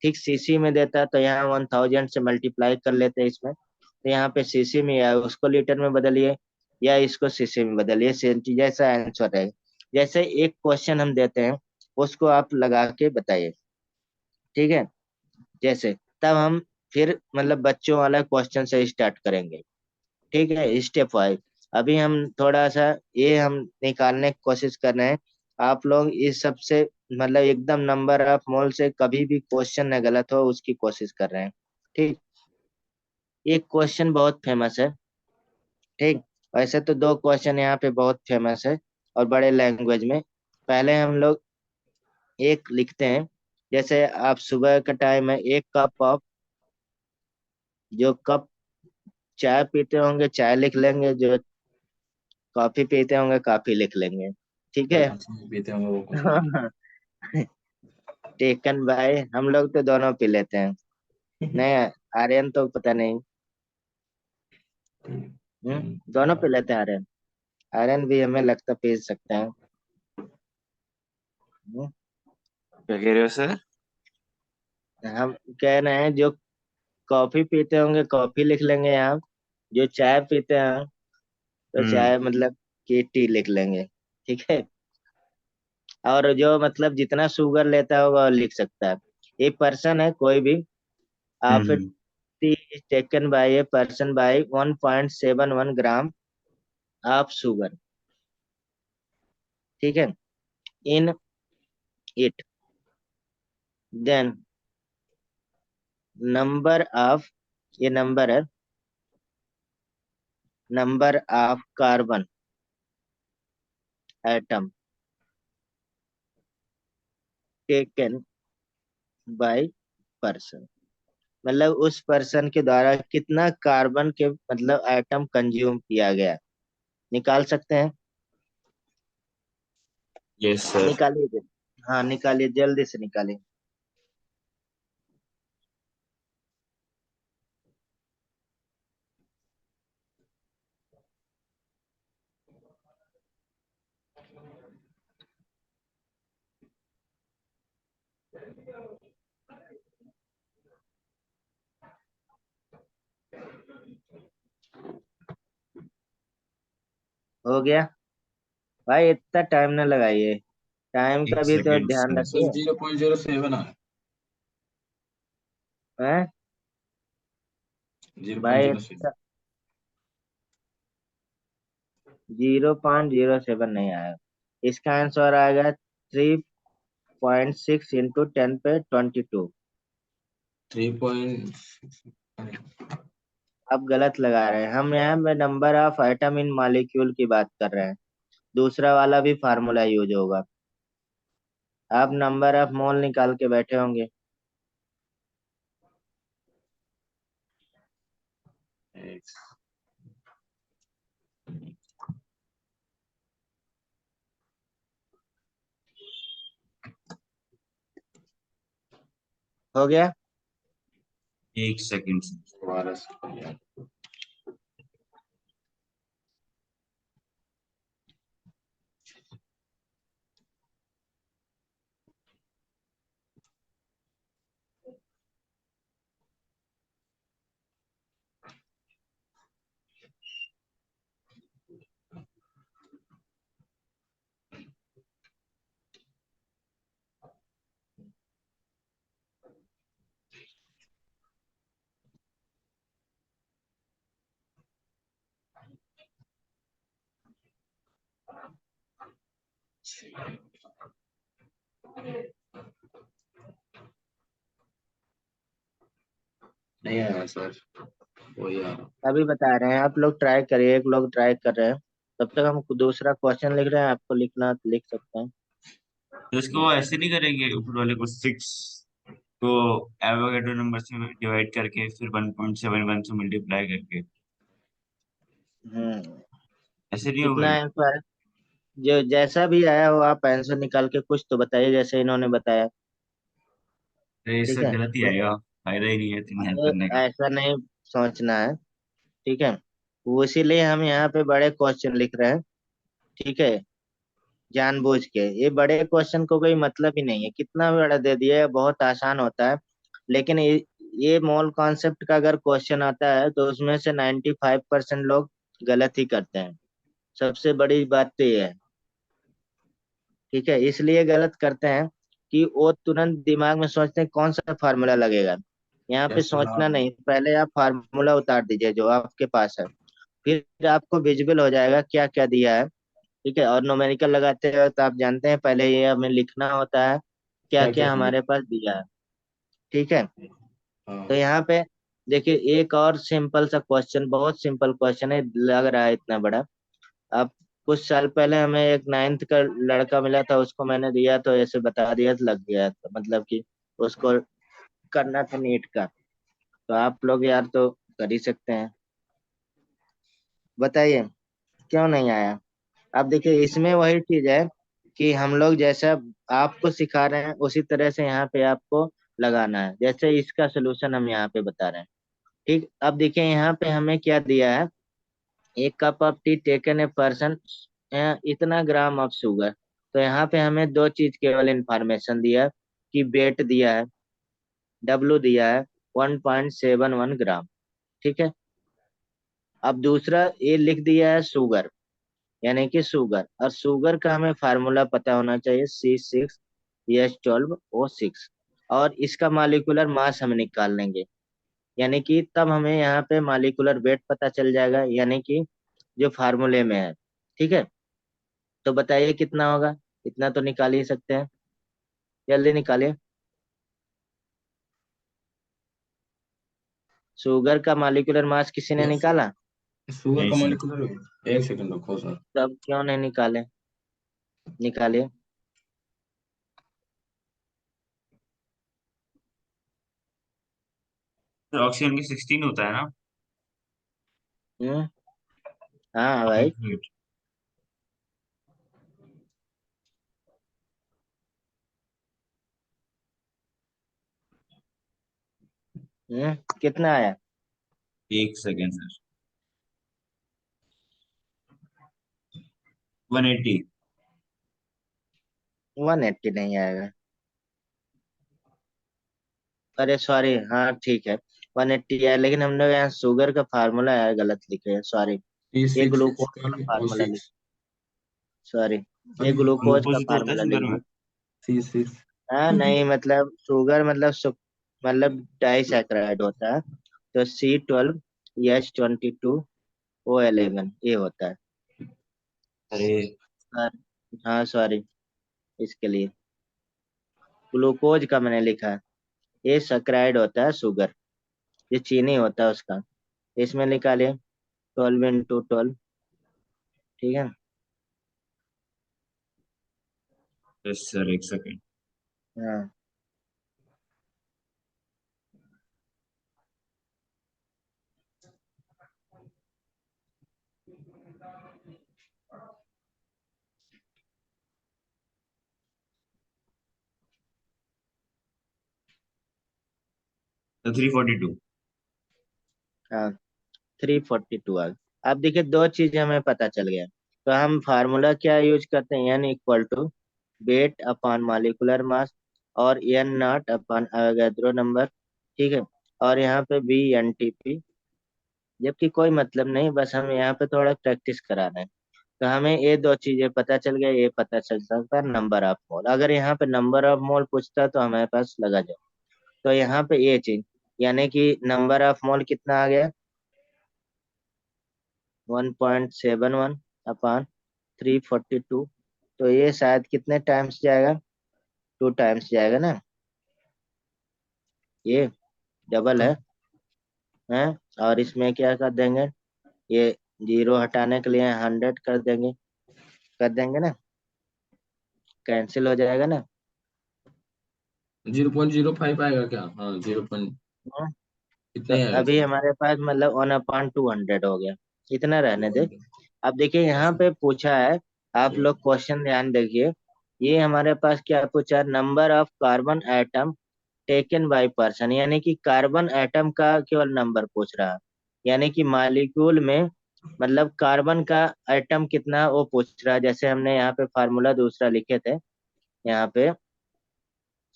ठीक सीसी में देता, तो यहाँ 1000 से मल्टीप्लाई कर लेते इसमें, तो यहाँ पे सीसी में आया, उसको लीटर में बदलिए या इसको सीसी में बदलिए, सेम चीज जैसा आंसर रहेगा। जैसे एक क्वेश्चन हम देते हैं, उसको आप लगा के बताइए। ठीक है, जैसे तब हम फिर मतलब बच्चों वाला क्वेश्चन से स्टार्ट करेंगे। ठीक है, स्टेप वाइज। अभी हम थोड़ा सा ये हम निकालने की कोशिश कर रहे हैं, आप लोग इस सब से मतलब एकदम नंबर ऑफ मोल से कभी भी क्वेश्चन न गलत हो उसकी कोशिश कर रहे हैं। ठीक। एक क्वेश्चन बहुत फेमस है। ठीक। वैसे तो दो क्वेश्चन यहाँ पे बहुत फेमस है और बड़े लैंग्वेज में। पहले हम लोग एक लिखते हैं। जैसे आप सुबह का टाइम है, एक कप ऑफ, जो कप चाय पीते होंगे चाय लिख लेंगे, जो कॉफी पीते होंगे कॉफी लिख लेंगे। ठीक जो है। कॉफी पीते होंगे वो कॉफी लिख टेकन बाय, हम लोग तो दोनों पी लेते हैं। नहीं, आर्यन तो पता नहीं। दोनों पी लेते हैं आर्यन। आर्यन भी हमें लगता पी सकते हैं। हम्म, क्या कह रहे हो सर? हम कह रहे हैं जो कॉफी पीते होंगे कॉफी लिख लेंगे यहाँ, जो चाय पीते हैं तो हम्म। चाय मतलब की टी लिख लेंगे। ठीक है। और जो मतलब जितना शुगर लेता होगा वो लिख सकता है। एक पर्सन है कोई भी, आप hmm. Tea taken by a person by 1.71 gram of sugar. ठीक है। In it, then number of, ये नंबर है, number of carbon atom taken by person, मतलब उस पर्सन के द्वारा कितना कार्बन के मतलब एटम कंज्यूम किया गया, निकाल सकते हैं। Yes sir. निकालिए। हाँ निकालिए, जल्दी से निकालिए। हो गया। भाई इतना टाइम ना लगाइए, टाइम का एक भी तो सेकेंड ध्यान सर। सर रखिए। 0.07 है। हैं? जीरो पॉइंट भाई जीरो सेवन 0.07 नहीं आएगा। इसका आंसर आएगा 3.6 इंटू 10 पे 22। 3. आप गलत लगा रहे हैं, हम यहाँ पे number of atom in molecule की बात कर रहे हैं। दूसरा वाला भी फार्मूला यूज होगा। आप नंबर ऑफ मोल निकाल के बैठे होंगे। हो गया। एक सेकेंड सर। दोबारा से नहीं आया सर, वही आ रहा। अभी बता रहे हैं, आप लोग ट्राई करिए, एक लोग ट्राई कर रहे हैं। तब तक हम दूसरा क्वेश्चन लिख रहे हैं, आपको लिखना लिख सकते हैं। तो इसको ऐसे नहीं करेंगे, ऊपर वाले को सिक्स को एवोगैड्रो नंबर से डिवाइड करके फिर 1.71 से मल्टीप्लाई करके? हम्म। ऐसे नहीं होगा? कितना आंसर, जो जैसा भी आया हो आप आंसर निकाल के कुछ तो बताइए जैसे इन्होंने बताया। अरे ठीक इससे है। गलत ही आएगा, फायदा ही नहीं है इतनी हेल्प अरे करने का। ऐसा नहीं सोचना है। ठीक है। वो इसीलिए हम यहाँ पे बड़े क्वेश्चन लिख रहे हैं। ठीक है। जानबूझ के ये बड़े क्वेश्चन को कोई मतलब ही नहीं है, कितना भी बड़ा दे दिए बहुत आसान होता है। लेकिन ये मोल कॉन्सेप्ट का अगर क्वेश्चन आता है तो उसमें से 95% लोग गलत ही करते हैं। सबसे बड़ी बात तो ये है। ठीक है, इसलिए गलत करते हैं कि वो तुरंत दिमाग में सोचते हैं कौन सा फार्मूला लगेगा। यहाँ पे यस सोचना हाँ। नहीं, पहले आप फार्मूला उतार दीजिए जो आपके पास है। फिर आपको विजिबल हो जाएगा क्या क्या दिया है। ठीक है, और न्यूमेरिकल लगाते हैं तो आप जानते हैं पहले ये हमें लिखना होता है क्या क्या क्या क्या चीजें। हमारे पास दिया है। ठीक है, तो हाँ। यहाँ पे देखिए एक और सिंपल सा क्वेश्चन, बहुत सिंपल क्वेश्चन है, लग रहा है इतना बड़ा। अब कुछ साल पहले हमें एक 9th का लड़का मिला था, उसको मैंने दिया तो ऐसे बता दिया तो लग गया, तो मतलब कि उसको करना था नीट का। तो आप लोग यार तो कर ही सकते हैं, बताइए क्यों नहीं आया। अब देखिए इसमें वही चीज है कि हम लोग जैसा आपको सिखा रहे हैं उसी तरह से यहाँ पे आपको लगाना है, जैसे इसका सोल्यूशन हम यहाँ पे बता रहे हैं। ठीक, अब देखिए यहाँ पे हमें क्या दिया है, एक cup of T taken a person, इतना ग्राम ऑफ शुगर। तो यहाँ पे हमें दो चीज केवल इंफॉर्मेशन दिया है कि वेट दिया है, डब्लू दिया है 1.71 ग्राम। ठीक है, अब दूसरा ये लिख दिया है शुगर, यानी कि शुगर, और शुगर का हमें फार्मूला पता होना चाहिए C6H12O6, और इसका मालिकुलर मास हम निकाल लेंगे, यानी कि तब हमें यहाँ पे मालिकुलर वेट पता चल जाएगा, यानी कि जो फार्मूले में है। ठीक है, तो बताइए कितना होगा, इतना तो निकाल ही सकते हैं, जल्दी निकालिए। शुगर का मालिकुलर मास किसी ने सर निकाला? शुगर नहीं का सर। मॉलिक्यूलर, एक सेकंड रुको सर। तब क्यों नहीं निकाले, निकालिए। सर ऑक्सीजन की 16 होता है ना। हम्म, हाँ हाँ, भाई। wait। कितना आया? एक सेकेंड सर। 180। 180 नहीं आएगा, अरे सॉरी, हाँ ठीक है, 180 है, लेकिन हम लोग यहाँ शुगर का फार्मूला यार गलत लिखे हैं, सॉरी। सी ये सिक्स एच ग्लूकोज का ट्वेल्व ओ फार्मूला लिख, सिक्स सॉरी, ये अभी ग्लूकोज का ग्लूकोज तो होता है फार्मूला शुगर लिख में। दिया। C6। हाँ नहीं, मतलब शुगर मतलब मतलब डाइसैकेराइड होता है, तो C12H22O11 ये होता है। अरे हाँ, हाँ सॉरी, इसके लिए ग्लूकोज का मैंने लिखा है, ये सैकराइड होता है शुगर, ये चीनी होता है उसका। इसमें निकालिए 12 × 12। ठीक है, यस सर, एक सेकेंड। हाँ 342। हाँ 342 आ गया। अब देखिए दो चीज हमें पता चल गया, तो हम फार्मूला क्या यूज करते हैं, N equal to weight upon molecular mass, और N not upon Avogadro number. ठीक है, और यहाँ पे VNTP, जबकि कोई मतलब नहीं, बस हम यहाँ पे थोड़ा प्रैक्टिस करा रहे हैं। तो हमें ये दो चीजें पता चल गया, ये पता चल सकता है नंबर ऑफ मोल, अगर यहाँ पे नंबर ऑफ मोल पूछता तो हमारे पास लगा जाए। तो यहाँ पे ये चीज, यानी कि नंबर ऑफ मोल कितना आ गया, 1.71 अपॉन 342। तो ये शायद कितने टाइम्स जाएगा, 2 टाइम्स जाएगा ना, ये डबल है। और इसमें क्या कर देंगे, ये जीरो हटाने के लिए 100 कर देंगे ना, कैंसिल हो जाएगा ना। 0.05 आएगा क्या? हाँ 0 पॉइंट हाँ, तो कितना ही आएगा अभी शायद। हमारे पास मतलब 1/200 हो गया, इतना रहने दे। 200। अब देखिए यहाँ पे पूछा है, आप लोग क्वेश्चन ध्यान देखिए, ये हमारे पास क्या पूछा है, number of carbon atom taken by person, यानी कि कार्बन एटम का केवल नंबर पूछ रहा है, यानी कि मॉलिक्यूल में मतलब कार्बन का एटम कितना वो पूछ रहा है, जैसे हमने यहाँ पे फार्मूला दूसरा लिखे थे, यहाँ पे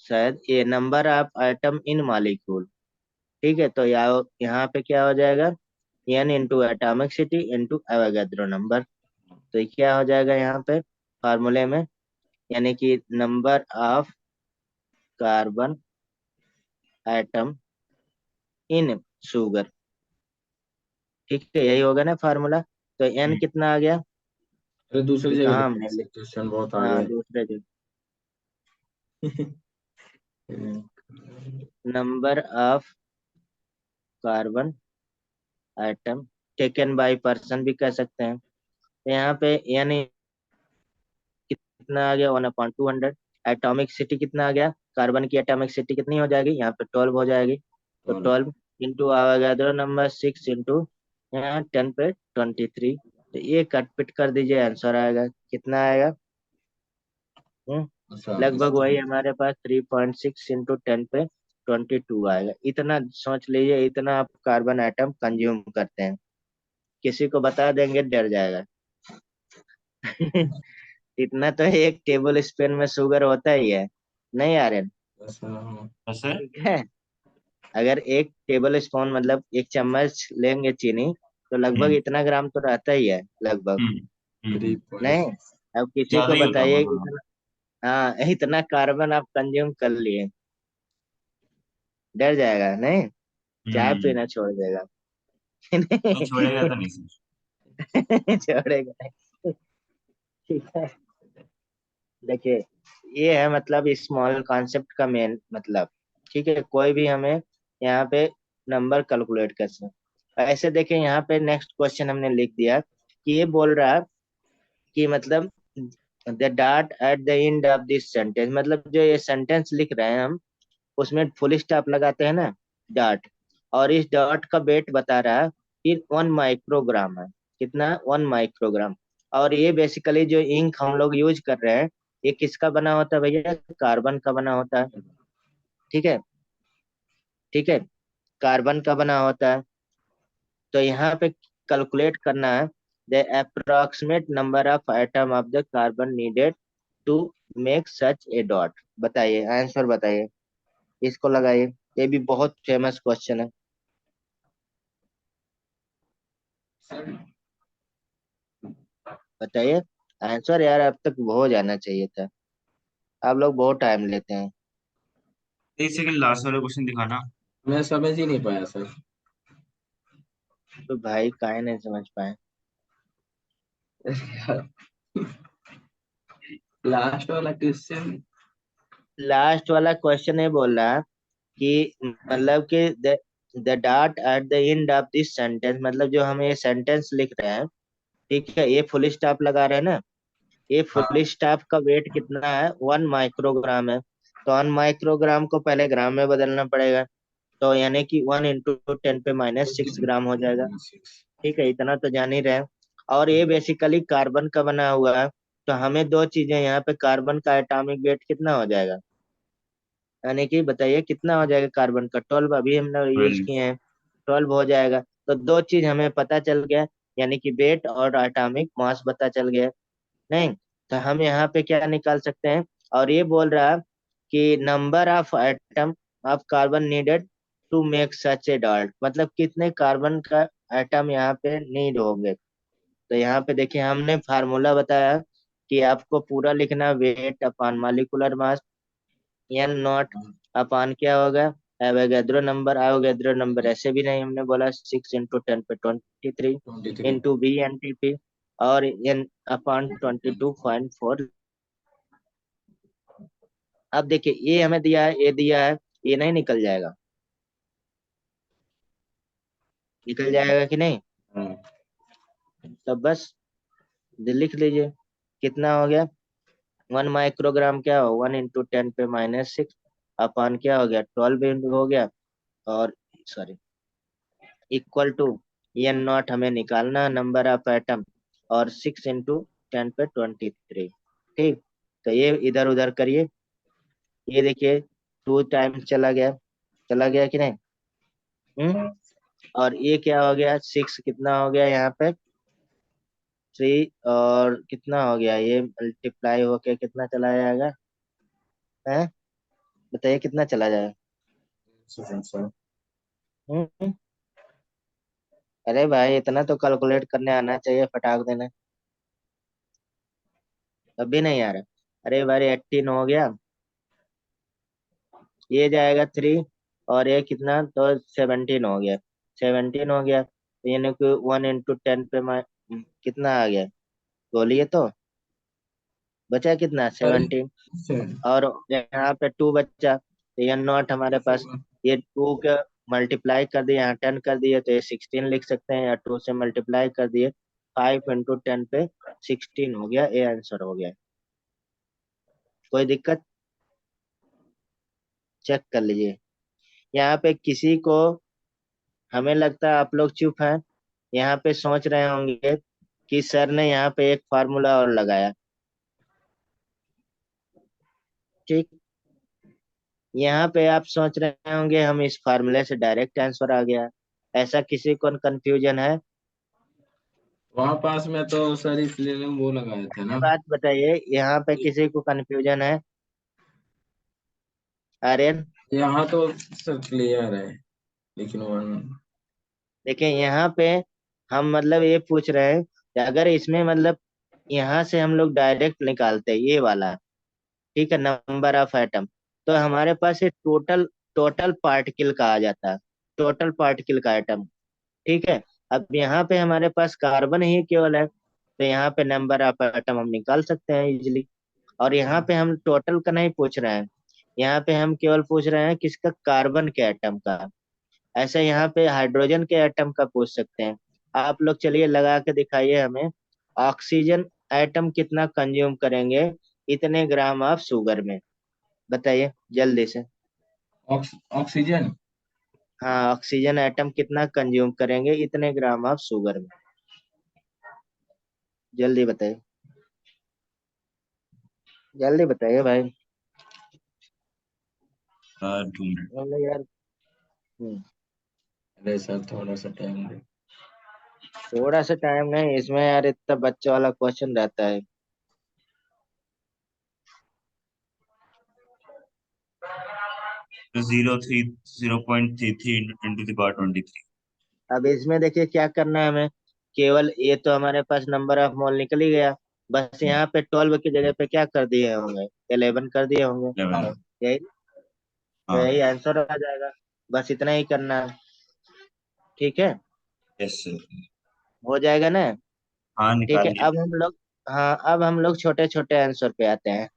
शायद ये number of atom in molecule. ठीक है, तो यहाँ पे क्या हो जाएगा, N into atomicity into Avogadro number. तो ये क्या हो जाएगा यहाँ पे फार्मूले में, यानी कि number of carbon atom in sugar. ठीक है, यही होगा ना फार्मूला। तो एन कितना आ गया, अरे दूसरी ये जगह कहाँ लिखा है हमने सर, क्वेश्चन बहुत आगे हाँ है। दूसरे जो number of carbon atom taken by person भी कह सकते हैं। तो यहाँ पे यानी कितना आ गया 1/200। एटॉमिक सिटी कितना आ गया, कार्बन की एटॉमिक सिटी कितनी हो जाएगी, यहाँ पे 12 हो जाएगी। तो और 12 इंटू आवागाद्रो नंबर 6 इंटू यहाँ 10 पे 23। तो ये कट पिट कर दीजिए, आंसर आएगा कितना आएगा। हम्म अच्छा लगभग इसका वही हमारे पास 3.6 इंटू 10 पे 22 आएगा। इतना सोच लीजिए, इतना आप कार्बन आइटम कंज्यूम करते हैं। किसी को बता देंगे डर जाएगा। इतना तो एक टेबल स्पून में शुगर होता ही है, नहीं आर्यन? ऐसा सर। ठीक है, अगर एक टेबल स्पून मतलब एक चम्मच लेंगे चीनी, तो लगभग हम्म इतना ग्राम तो रहता ही है लगभग। हम्म थ्री नहीं, पॉइंट अब किसी ज्यादा को ही होता होगा बताइए कि थोड़ा। इतना, हाँ इतना कार्बन आप कंज्यूम कर लिए, डर जाएगा नहीं, चाय हम्म। पीना छोड़ देगा। नहीं छोड़ेगा नहीं तो नहीं सर। छोड़ेगा नहीं। ठीक है, देखिए ये है मतलब स्मॉल कॉन्सेप्ट का मेन मतलब। ठीक है, कोई भी हमें यहाँ पे नंबर कैलकुलेट कर सकते। ऐसे देखिए यहाँ पे नेक्स्ट क्वेश्चन हमने लिख दिया कि ये बोल रहा है कि मतलब the dot at the end of this sentence, मतलब जो ये सेंटेंस लिख रहे हैं हम, उसमें फुल स्टॉप लगाते हैं ना, डॉट। और इस डॉट का वेट बता रहा है कि 1 माइक्रोग्राम है। कितना, 1 माइक्रोग्राम। और ये बेसिकली जो इंक हम लोग यूज कर रहे हैं, ये किसका बना होता है भैया, कार्बन का बना होता है। ठीक है, ठीक है, कार्बन का बना होता है। तो यहाँ पे कैलकुलेट करना है the approximate number of atom of the carbon needed to make such a dot. बताइए, आंसर बताइए, इसको लगाइए। ये भी बहुत फेमस क्वेश्चन है, बताइए आंसर यार, अब तक हो जाना चाहिए था। आप लोग बहुत टाइम लेते हैं। एक सेकंड, लास्ट वाला क्वेश्चन दिखाना। मैं समझ ही नहीं पाया सर। तो भाई काहे नहीं समझ पाए? लास्ट वाला क्वेश्चन। लास्ट वाला क्वेश्चन ये बोल रहा है कि मतलब कि the dot at the end of this sentence, मतलब जो हम ये सेंटेंस लिख रहे हैं, ठीक है, ये फुल स्टॉप लगा रहे हैं ना, ये फुल हाँ स्टॉप का वेट कितना है, 1 माइक्रोग्राम है। तो 1 माइक्रोग्राम को पहले ग्राम में बदलना पड़ेगा। तो यानी कि 1 इंटू 10 पे -6 ग्राम हो जाएगा। 20.6। ठीक है, इतना तो जान ही रहे हैं। और ये बेसिकली कार्बन का बना हुआ है। तो हमें दो चीजें यहाँ पे, कार्बन का एटॉमिक वेट कितना हो जाएगा, यानी कि बताइए कितना हो जाएगा कार्बन का, 12 अभी हमने यूज 12। किए हैं, 12 हो जाएगा। तो दो चीज हमें पता चल गया, यानी कि वेट और एटॉमिक मास पता चल गया। नहीं, तो हम यहाँ पे क्या निकाल सकते हैं, और ये बोल रहा है कि number of atom of carbon needed to make such a dot, मतलब कितने कार्बन का एटम यहाँ पे नीड होंगे। तो यहाँ पे देखिए हमने फार्मूला बताया कि आपको पूरा लिखना, weight upon molecular mass, N not upon क्या होगा, एवोगैड्रो नंबर। एवोगैड्रो नंबर ऐसे भी नहीं, हमने बोला 6 इंटू 10 पे 23 23। Into B N T P, और एन अपॉन 22.4। अब देखिए ये हमें दिया है, ये दिया है, ये नहीं निकल जाएगा, निकल जाएगा कि नहीं? हाँ तो बस लिख लीजिए कितना हो गया, 1 माइक्रोग्राम क्या हो, 1 इंटू 10 पे -6 अपॉन क्या हो गया, 12 हो गया। और sorry, equal to N naught हमें निकालना, नंबर ऑफ एटम, और 6 इंटू 10 पे 23। ठीक, तो ये इधर उधर करिए, ये देखिए 2 टाइम चला गया कि नहीं? हम्म और ये क्या हो गया, 6 कितना हो गया यहाँ पे, 3, और कितना हो गया, ये मल्टीप्लाई होके कितना चला जाएगा, है बताइए कितना चला जाएगा? Second sir. हम्म अरे भाई इतना तो कैलकुलेट करने आना चाहिए, फटाक देना, अभी नहीं आ रहा। अरे भाई 18 हो गया, ये जाएगा 3, और ये कितना, तो 17 हो गया, 17 हो गया। तो यानी कि 1 इंटू 10 पे कितना आ गया, बोलिए तो। बचा कितना? सर 17। सर और यहाँ पे 2 बचा, तो ये नॉट हमारे पास। ये 2 के मल्टीप्लाई कर दिए, यहाँ 10 कर दिए, तो ये 16 लिख सकते हैं, या 2 से मल्टीप्लाई कर दिए, 5 × 10 पे 16 हो गया, ये आंसर हो गया। कोई दिक्कत? चेक कर लीजिए। यहाँ पे किसी को, हमें लगता है आप लोग चुप हैं, यहाँ पे सोच रहे होंगे कि सर ने यहाँ पे एक फार्मूला और लगाया। ठीक, यहाँ पे आप सोच रहे होंगे हम इस फार्मूले से डायरेक्ट आंसर आ गया। ऐसा किसी को कंफ्यूजन है? वहां पास में तो सर इसलिए हम वो लगाए थे ना। बात बताइए, यहाँ पे किसी को कंफ्यूजन है? आर्यन? यहाँ तो सर क्लियर है, लेकिन वन। देखिए यहाँ पे हम मतलब ये पूछ रहे हैं कि अगर इसमें मतलब यहाँ से हम लोग डायरेक्ट निकालते हैं ये वाला, ठीक है, नंबर ऑफ एटम, तो हमारे पास ये टोटल टोटल पार्टिकल का आ जाता है, टोटल पार्टिकल का एटम। ठीक है, अब यहाँ पे हमारे पास कार्बन ही केवल है, तो यहाँ पे नंबर ऑफ एटम हम निकाल सकते हैं इजिली। और यहाँ पे हम टोटल का नहीं पूछ रहे हैं, यहाँ पे हम केवल पूछ रहे हैं किसका? कार्बन के एटम का। ऐसे यहाँ पे हाइड्रोजन के एटम का पूछ सकते हैं। आप लोग चलिए लगा के दिखाइए हमें। ऑक्सीजन एटम कितना कंज्यूम करेंगे इतने ग्राम ऑफ शुगर में? बताइए जल्दी से। ऑक्सीजन। हाँ, ऑक्सीजन एटम कितना कंज्यूम करेंगे इतने ग्राम ऑफ शुगर में? जल्दी बताइए, जल्दी बताइए भाई। ढूंढ। बोलो यार। हम्म, अरे सर थोड़ा सा टाइम दे। थोड़ा सा टाइम नहीं इसमें यार, इतना बच्चा वाला क्वेश्चन रहता है। 0.33 इंटू 10⁻23। अब इसमें देखिए क्या करना है हमें। केवल ये तो हमारे पास नंबर ऑफ मोल निकल ही गया, बस यहाँ पे 12 की जगह पे क्या कर दिए होंगे? 11 कर दिए होंगे। 11। यही, तो हाँ। यही आंसर आ जाएगा। बस इतना ही करना है। ठीक है, यस सर। हो जाएगा ना? हाँ, ठीक निकाल है, लिया। अब हम लोग, हाँ अब हम लोग छोटे छोटे आंसर पे आते हैं।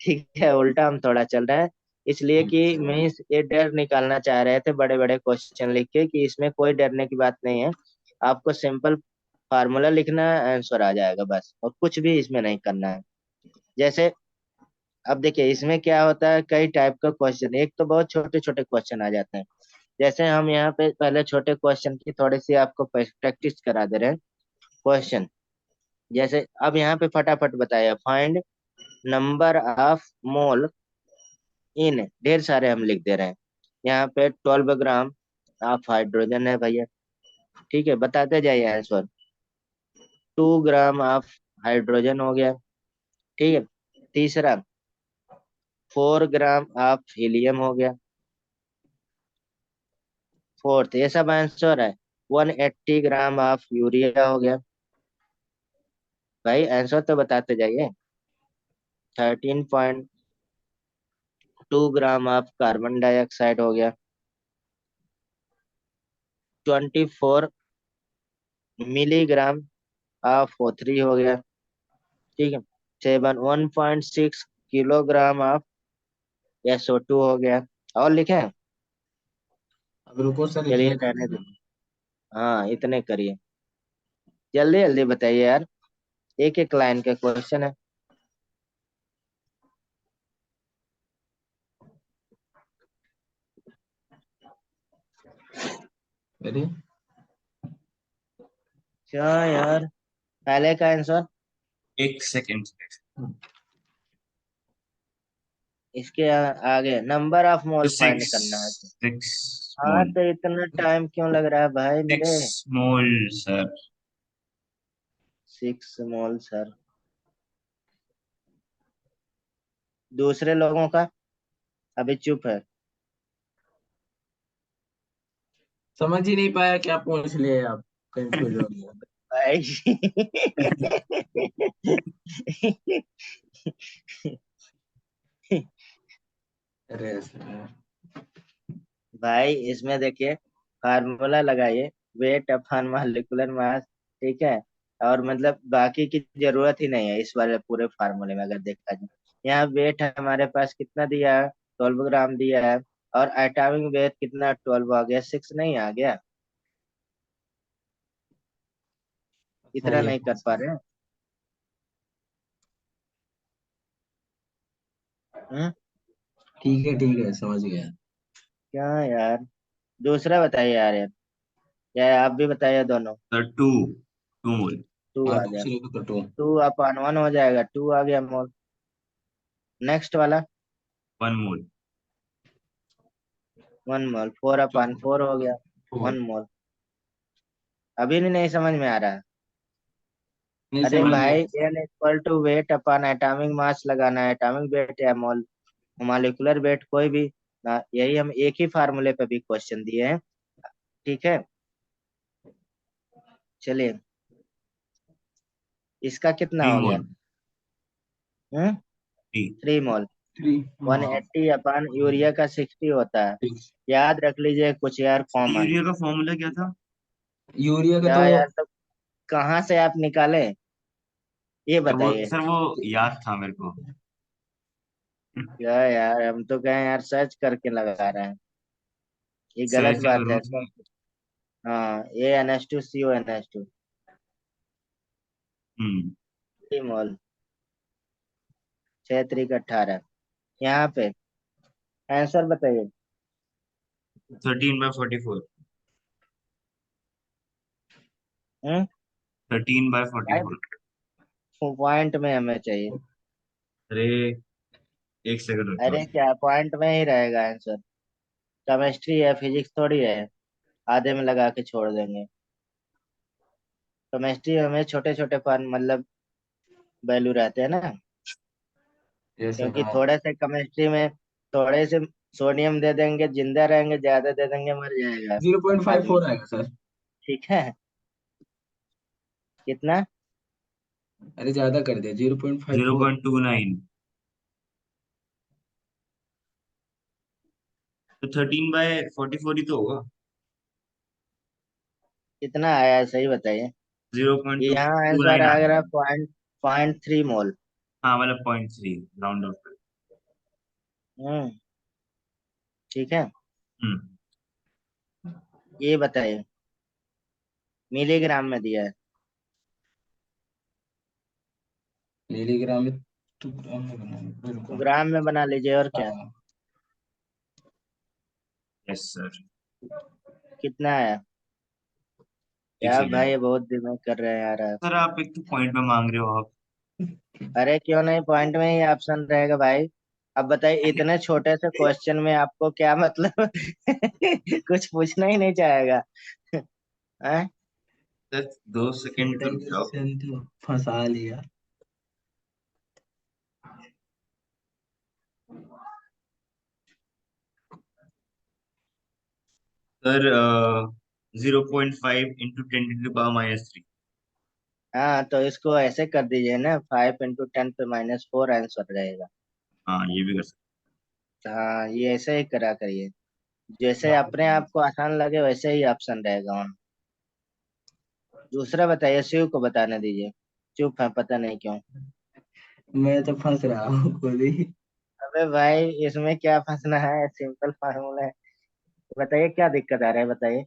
ठीक है, उल्टा हम थोड़ा चल रहा है, इसलिए ठीक है कि सर। मैं ये डर निकालना चाह रहे थे बड़े बड़े क्वेश्चन लिख के, कि इसमें कोई डरने की बात नहीं है। आपको सिंपल फार्मूला लिखना है, आंसर आ जाएगा बस, और कुछ भी इसमें नहीं करना है। जैसे अब देखिए इसमें क्या होता है, कई टाइप का क्वेश्चन, एक तो बहुत छोटे छोटे क्वेश्चन आ जाते हैं। जैसे हम यहाँ पे पहले छोटे क्वेश्चन की थोड़ी सी आपको प्रैक्टिस करा दे रहे हैं। क्वेश्चन जैसे अब यहाँ पे फटाफट बताया, फाइंड नंबर ऑफ मोल इन, ढेर सारे हम लिख दे रहे हैं। यहाँ पे 12 ग्राम ऑफ हाइड्रोजन है भैया। ठीक है, बताते जाइए आंसर। 2 ग्राम ऑफ हाइड्रोजन हो गया। ठीक है, तीसरा 4 ग्राम ऑफ हीलियम हो गया। फोर्थ, ये सब आंसर है। 180 ग्राम ऑफ यूरिया हो गया। भाई आंसर तो बताते जाइए। 13.2 ग्राम ऑफ कार्बन डाइऑक्साइड हो गया। 24 मिलीग्राम ऑफ O3 हो गया। ठीक है, 1.6 किलोग्राम ऑफ SO2 हो गया। और लिखे? अब रुको सर, चलिए इतने कर रहने दो। देना। हाँ इतने करिए, जल्दी जल्दी बताइए यार, एक एक लाइन का क्वेश्चन है। अरे क्या यार, पहले का आंसर? एक सेकेंड। इसके आगे नंबर ऑफ तो मोल फाइंड सिक्स करना है। सिक्स हाँ, मोल। तो इतना टाइम क्यों लग रहा है भाई मेरे? 6 मोल सर। 6 मोल सर? दूसरे लोगों का अभी चुप है। समझ ही नहीं पाया, क्या पूछ लिए आप? कंफ्यूज हो गया। भाई अरे सर। भाई इसमें देखिए, फार्मूला लगाइए, वेट अपॉन मॉलिक्यूलर मास। ठीक है, और मतलब बाकी की जरूरत ही नहीं है इस वाले पूरे फार्मूले में अगर देखा जाए। यहाँ वेट हमारे पास कितना दिया है, 12 ग्राम दिया है। और एटॉमिक वेट कितना, 12 आ गया, 6 नहीं आ गया। इतना सही है। नहीं कर पा रहे हैं। हम्म। ठीक है समझ गया। क्या यार, दूसरा बताइए यार, या आप भी बताइए दोनों। Sir two, two mole. Two हाँ आ गया। दूसरे को कटो। 2/1 हो जाएगा, 2 आ गया मोल। नेक्स्ट वाला। 1 मोल। 1 मोल, 4/4 हो गया। फोर। 1 मोल। अभी नहीं समझ में आ रहा है। नहीं अरे समझ भाई, गया। N equal to weight upon atomic mass लगाना है, एटॉमिक वेट या मोल मॉलिक्यूलर वेट कोई भी ना, यही हम एक ही फार्मूले पे भी क्वेश्चन दिए हैं। ठीक है, चलिए। इसका कितना थ्री हो गया? मोल 3। 3 मोल। थ्री। वन हाँ। एट्टी अपान यूरिया का 60 होता है। सिक्स। याद रख लीजिए कुछ यार कॉमन। यूरिया का फॉर्मूला क्या था? यूरिया का क्या तो यार, तो कहाँ से आप निकाले, ये बताइए। सर वो याद था मेरे को। क्या यार, हम तो कहें यार सर्च करके लगा रहे हैं, ये गलत सर्च बात करूँ है उसमें? सब। हाँ, ये NH2CO NH2। हम्म। 3 मोल, 6 3 18। यहाँ पे आंसर बताइए। 13/44। हम्म। 13/44। पॉइंट में हमें चाहिए। अरे एक सेकंड रुको। अरे क्या पॉइंट में ही रहेगा आंसर? केमिस्ट्री है, फिजिक्स थोड़ी है, आधे में लगा के छोड़ देंगे। केमिस्ट्री में छोटे छोटे फॉर्म मतलब वैल्यू रहते हैं ना। जैसे क्योंकि हाँ थोड़े से केमिस्ट्री में थोड़े से सोडियम दे देंगे जिंदा रहेंगे, ज्यादा दे देंगे मर जाएगा 0.54 आदमी। आएगा सर। ठीक है। कितना? अरे ज्यादा कर दिया 0.54। 0.29। तो 13/44 ही तो होगा। कितना आया है सही बताइए। जीरो पॉइंट ये टू यहाँ टू आंसर नाइन आ आया रहा है। है पॉइंट, 0.3 मोल। हाँ मतलब 0.3 राउंड ऑफ। हम्म। ठीक है। हम्म। ये बताइए, मिलीग्राम में दिया है। मिलीग्राम में। 2 ग्राम में बनाना तो बिल्कुल। ग्राम में बना लीजिए और क्या। हाँ। Yes sir. कितना आया? एक यार भाई, सेकंड। ये बहुत दिमाग कर रहे हैं यार आप। सर आप एक तो पॉइंट में मांग रहे हो आप। अरे क्यों नहीं, पॉइंट में ही ऑप्शन रहेगा भाई। अब बताइए, इतने छोटे से क्वेश्चन में आपको क्या मतलब कुछ पूछना ही नहीं चाहेगा। हैं? सर 2 सेकंड रुक जाओ। फंसा लिया। सर 0.5 × 10⁻³ हाँ, तो इसको ऐसे कर दीजिए ना, 5 × 10⁻⁴ आंसर रहेगा। हाँ ये भी कर सकते। हाँ, ये ऐसे ही करा करिए, जैसे अपने आप को आसान लगे वैसे ही ऑप्शन रहेगा ऑन। दूसरा बताइए, शिव को बताने दीजिए। चुप है, पता नहीं क्यों। मैं तो फंस रहा हूँ खुद ही। अबे भाई, इसमें क्या फंसना है, सिंपल फार्मूला है। बताइए क्या दिक्कत आ रहा है, बताइए।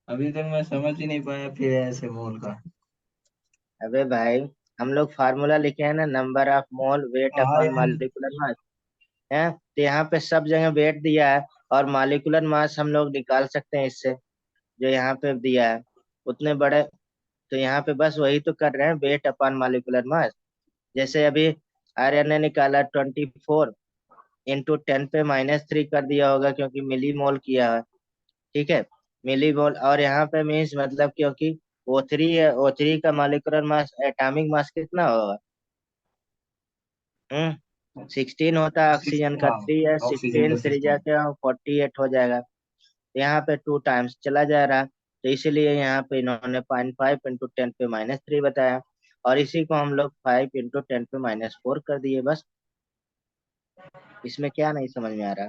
अभी तक मैं समझ ही नहीं पाया फिर ऐसे मोल का। अबे भाई, हम लोग फार्मूला लिखे हैं ना, नंबर ऑफ मोल वेट हाँ अपॉन यार। Molecular mass. है तो यहाँ पे सब जगह वेट दिया है, और मॉलिक्यूलर मास हम लोग निकाल सकते हैं इससे, जो यहाँ पे दिया है उतने बड़े। तो यहाँ पे बस वही तो कर रहे हैं, वेट अपॉन मॉलिक्यूलर मास। जैसे अभी आर्यन ने निकाला 24 × 10⁻³ कर दिया होगा, क्योंकि मिली मोल किया है। ठीक है, मिली मोल। और यहाँ पे मीन्स मतलब, क्योंकि O3 है, O3 का मॉलिक्यूलर मास, एटॉमिक मास कितना होगा? 16 होता है, ऑक्सीजन का हाँ 3 है, ऑक्सीजन 16 का 3 16। जाके 48 हो जाएगा। तो यहाँ पे 2 टाइम्स चला जा रहा है, तो इसीलिए यहाँ पे इन्होंने 0.5 × 10⁻³ बताया। और इसी को हम लोग 5 × 10⁻⁴ कर दिए बस। इसमें क्या नहीं समझ में आ रहा?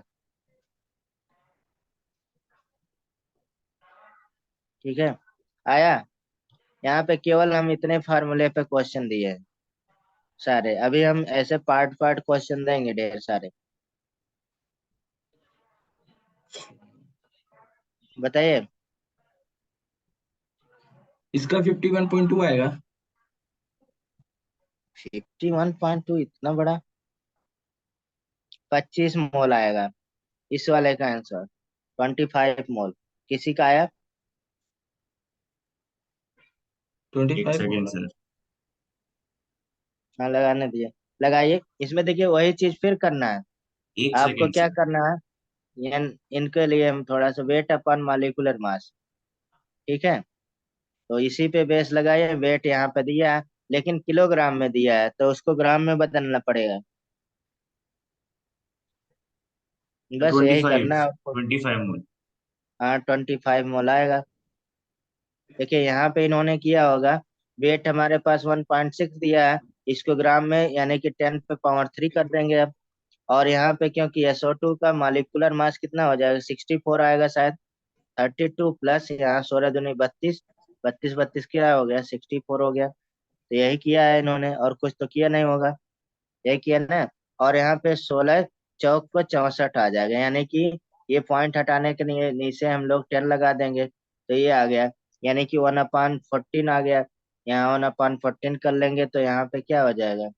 ठीक है, आया। यहाँ पे केवल हम इतने फार्मूले पे क्वेश्चन दिए हैं सारे। अभी हम ऐसे पार्ट पार्ट क्वेश्चन देंगे ढेर सारे। बताइए। इसका 51.2 आएगा। 51.2 इतना बड़ा? 25 मोल आएगा इस वाले का आंसर। 25 मोल। किसी का आया? एक 25 सेकेंड होगा। सर। हाँ लगाने दिए। लगाइए। इसमें देखिए वही चीज फिर करना है। एक आपको सेकेंड क्या सर। करना है, इनके लिए हम थोड़ा सा वेट अपन मॉलिक्यूलर मास, ठीक है। तो इसी पे बेस लगाइए। वेट यहाँ पे दिया है लेकिन किलोग्राम में दिया है, तो उसको ग्राम में बदलना पड़ेगा। बस ट्वेंटी यही फाइव करना है आपको। 25 मोल। हाँ 25 मोल आएगा। देखिए यहाँ पे इन्होंने किया होगा, वेट हमारे पास 1.6 दिया है, इसको ग्राम में यानी कि 10 पे पावर 3 कर देंगे अब। और यहाँ पे क्योंकि SO2 का मॉलिक्यूलर मास कितना हो जाएगा, 64 आएगा शायद। 32 प्लस यहाँ 16 दूनी 32। 32 क्या हो गया, 64 हो गया। तो यही किया है इन्होंने, और कुछ तो किया नहीं होगा। यही किया ना। और यहाँ पे 16 चौक को 64 आ जाएगा, यानी कि ये पॉइंट हटाने के लिए नीचे हम लोग 10 लगा देंगे तो ये आ गया। यानी कि 1/14 आ गया। यहाँ 1/14 कर लेंगे तो यहाँ पे क्या हो जाएगा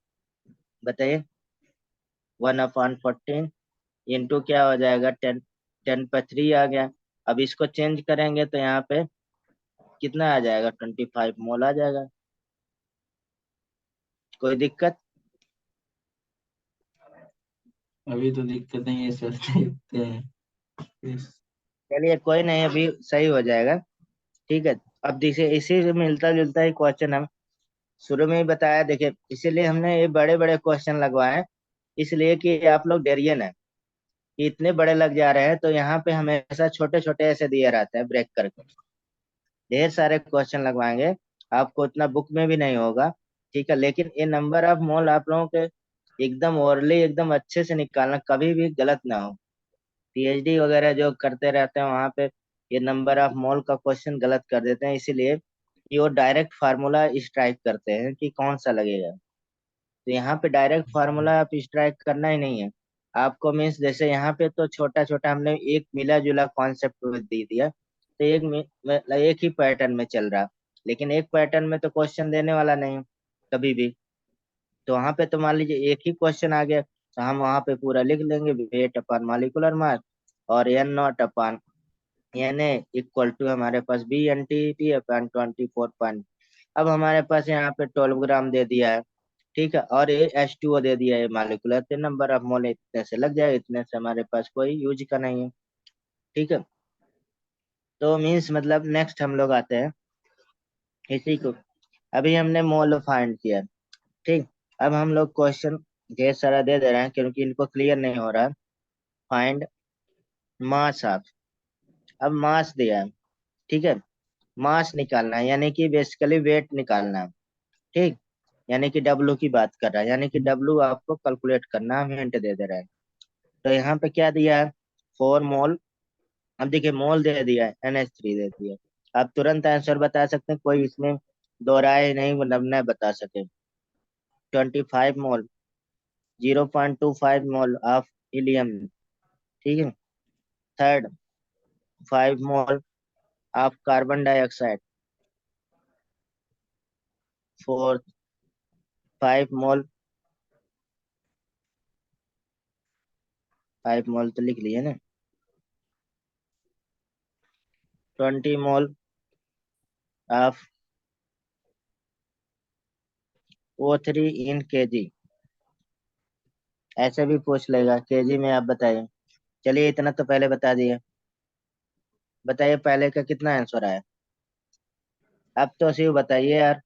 बताइए। 1/14 इंटू क्या हो जाएगा, 10। 10/3 आ गया। अब इसको चेंज करेंगे तो यहाँ पे कितना आ जाएगा, 25 मोल आ जाएगा। कोई दिक्कत? अभी तो दिक्कत नहीं है सर, देखते हैं। इस- चलिए कोई नहीं, अभी सही हो जाएगा। ठीक है। अब देखिए इसी से मिलता जुलता ही क्वेश्चन हम शुरू में ही बताया। देखिए इसीलिए हमने ये बड़े बड़े क्वेश्चन लगवाए, इसलिए कि आप लोग डरिए ना कि इतने बड़े लग जा रहे हैं। तो यहाँ पे हमेशा छोटे छोटे ऐसे दिए रहते हैं ब्रेक करके। ढेर सारे क्वेश्चन लगवाएंगे, आपको उतना बुक में भी नहीं होगा। ठीक है, लेकिन ये नंबर ऑफ मोल आप लोगों के एकदम ओरली एकदम अच्छे से निकालना, कभी भी गलत ना हो। PhD वगैरह जो करते रहते हैं वहां पे ये नंबर ऑफ मोल का क्वेश्चन गलत कर देते हैं, इसीलिए कि वो डायरेक्ट फार्मूला स्ट्राइक करते हैं कि कौन सा लगेगा। तो यहाँ पे डायरेक्ट फार्मूला आप स्ट्राइक करना ही नहीं है आपको। मीन्स जैसे यहाँ पे तो छोटा छोटा हमने एक मिला जुला कॉन्सेप्ट दे दिया, तो मतलब एक ही पैटर्न में चल रहा। लेकिन एक पैटर्न में तो क्वेश्चन देने वाला नहीं है कभी भी। तो वहां पे तो मान लीजिए एक ही क्वेश्चन आ गया, तो हम वहां पे पूरा लिख लेंगे, वेट अपन मॉलिक्यूलर मास और N0 upon Na equal to हमारे पास BNT अपन 24 पॉइंट। अब हमारे पास यहाँ पे 12 ग्राम दे दिया है। ठीक है, और ये H2O दे दिया है मॉलिक्यूलर, तो नंबर ऑफ मोल इतने से लग जाए, इतने से हमारे पास कोई यूज का नहीं है। ठीक है। तो मीन्स मतलब नेक्स्ट हम लोग आते हैं इसी को। अभी हमने मोल फाइंड किया। ठीक। अब हम लोग क्वेश्चन ढेर सारा दे दे रहे हैं क्योंकि इनको क्लियर नहीं हो रहा। Find mass of. अब मास दिया है। ठीक है। मास निकालना है यानी कि बेसिकली वेट निकालना है। ठीक। यानी कि डब्लू की बात कर रहा है, यानी कि डब्लू आपको कैलकुलेट करना है, हम हिंट दे दे रहे हैं। तो यहाँ पे क्या दिया है, 4 मोल। अब देखिए मोल दे दिया है, NH3 दे दिया है। आप तुरंत आंसर बता सकते हैं, कोई इसमें दो राय नहीं, मतलब नहीं बता सके। 25 मोल, 0.25 मोल ऑफ हीलियम। ठीक है। Third, 5 mole of carbon dioxide. Fourth, 5 मोल। 5 मोल तो लिख लिए ना। 20 mole of O3 in kg। ऐसे भी पूछ लेगा kg में, आप बताइए। चलिए इतना तो पहले बता दिए। बताइए पहले का कितना आंसर आया। अब तो सिर्फ बताइए यार।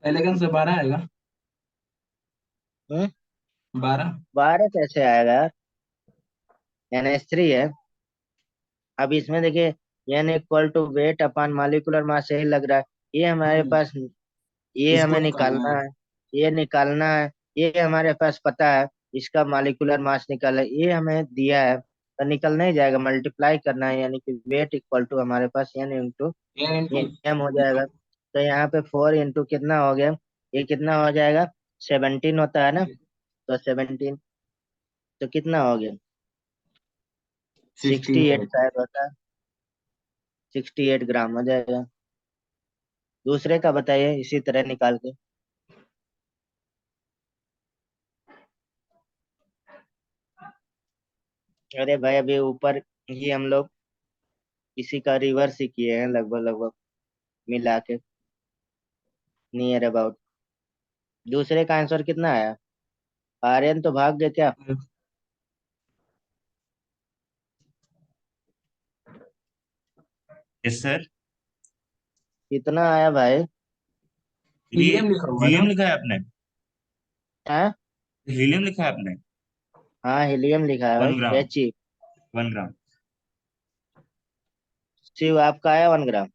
एलेगन से 12 आएगा। हम्म। 12। 12 कैसे आएगा यार, NH3 है। अब इसमें देखिए N equal to weight upon molecular mass यही लग रहा है। ये हमारे पास, ये इसको हमें निकालना निकालना है। है। ये निकालना है। ये हमारे पास पता है, इसका मॉलिक्यूलर मास निकाला है, ये हमें दिया है। तो निकल नहीं जाएगा, मल्टीप्लाई करना है, यानी कि वेट इक्वल टू हमारे पास N इंटू ये इनटू M हो जाएगा। तो यहाँ पे 4 इंटू कितना हो गया, ये कितना हो जाएगा, 17 होता है ना, तो 17 तो कितना हो गया, 68 68। शायद होता है, 68 ग्राम हो जाएगा। दूसरे का बताइए इसी तरह निकाल के। अरे भाई अभी ऊपर ही हम लोग इसी का रिवर्स ही किए हैं लगभग लगभग मिला के, नियर अबाउट। दूसरे का आंसर कितना आया, आर्यन तो भाग गए क्या? Yes sir. कितना आया भाई? ये हीलियम लिखा हुआ है हीलियम ना। लिखा है आपने? हाँ हीलियम लिखा है आपने? हाँ हीलियम लिखा है भाई, 1 ग्राम। एच। 1 ग्राम। शिव आपका आया 1 ग्राम?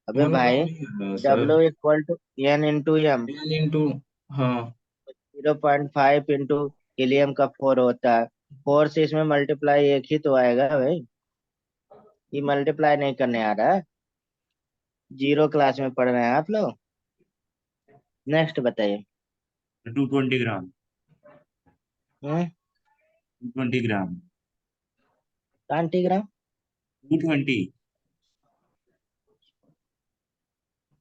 अबे 1 ग्राम भाई नहीं है sir. W equal to N into M, N into, हाँ। 0.5 इंटू हीलियम का 4 होता है। 4 से इसमें मल्टीप्लाई एक ही तो आएगा भाई, ये मल्टीप्लाई नहीं करने आ रहा है, जीरो क्लास में पढ़ रहे हैं आप लोग। नेक्स्ट बताइए। 220 ग्राम। हम्म 220 ग्राम। 20 ग्राम? 220।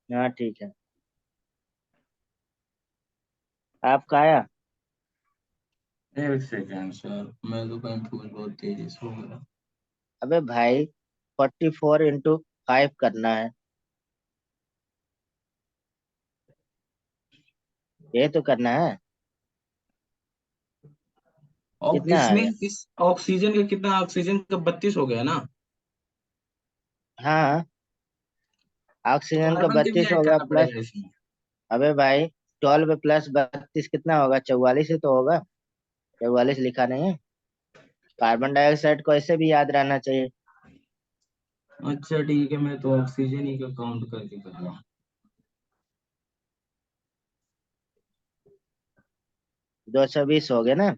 हाँ ठीक है। आपका आया? एक सेकेंड सर, मैं तो कंफ्यूज बहुत तेजी से हो गया। अबे भाई 44 इंटू 5 करना है, ये तो करना है। और कितना आ इसमें गया? इस ऑक्सीजन का कितना, ऑक्सीजन का 32 हो गया ना। हाँ तो ऑक्सीजन का कार्बन के भी 32 ऐड होगा करना प्लस। पड़ेगा इसमें। अबे भाई 12 + 32 कितना होगा, 44 ही तो होगा, 44 लिखा नहीं है। कार्बन डाइऑक्साइड को ऐसे भी याद रहना चाहिए। अच्छा ठीक है, मैं तो ऑक्सीजन ही का काउंट करके कर रहा हूँ। 220 हो गया ना?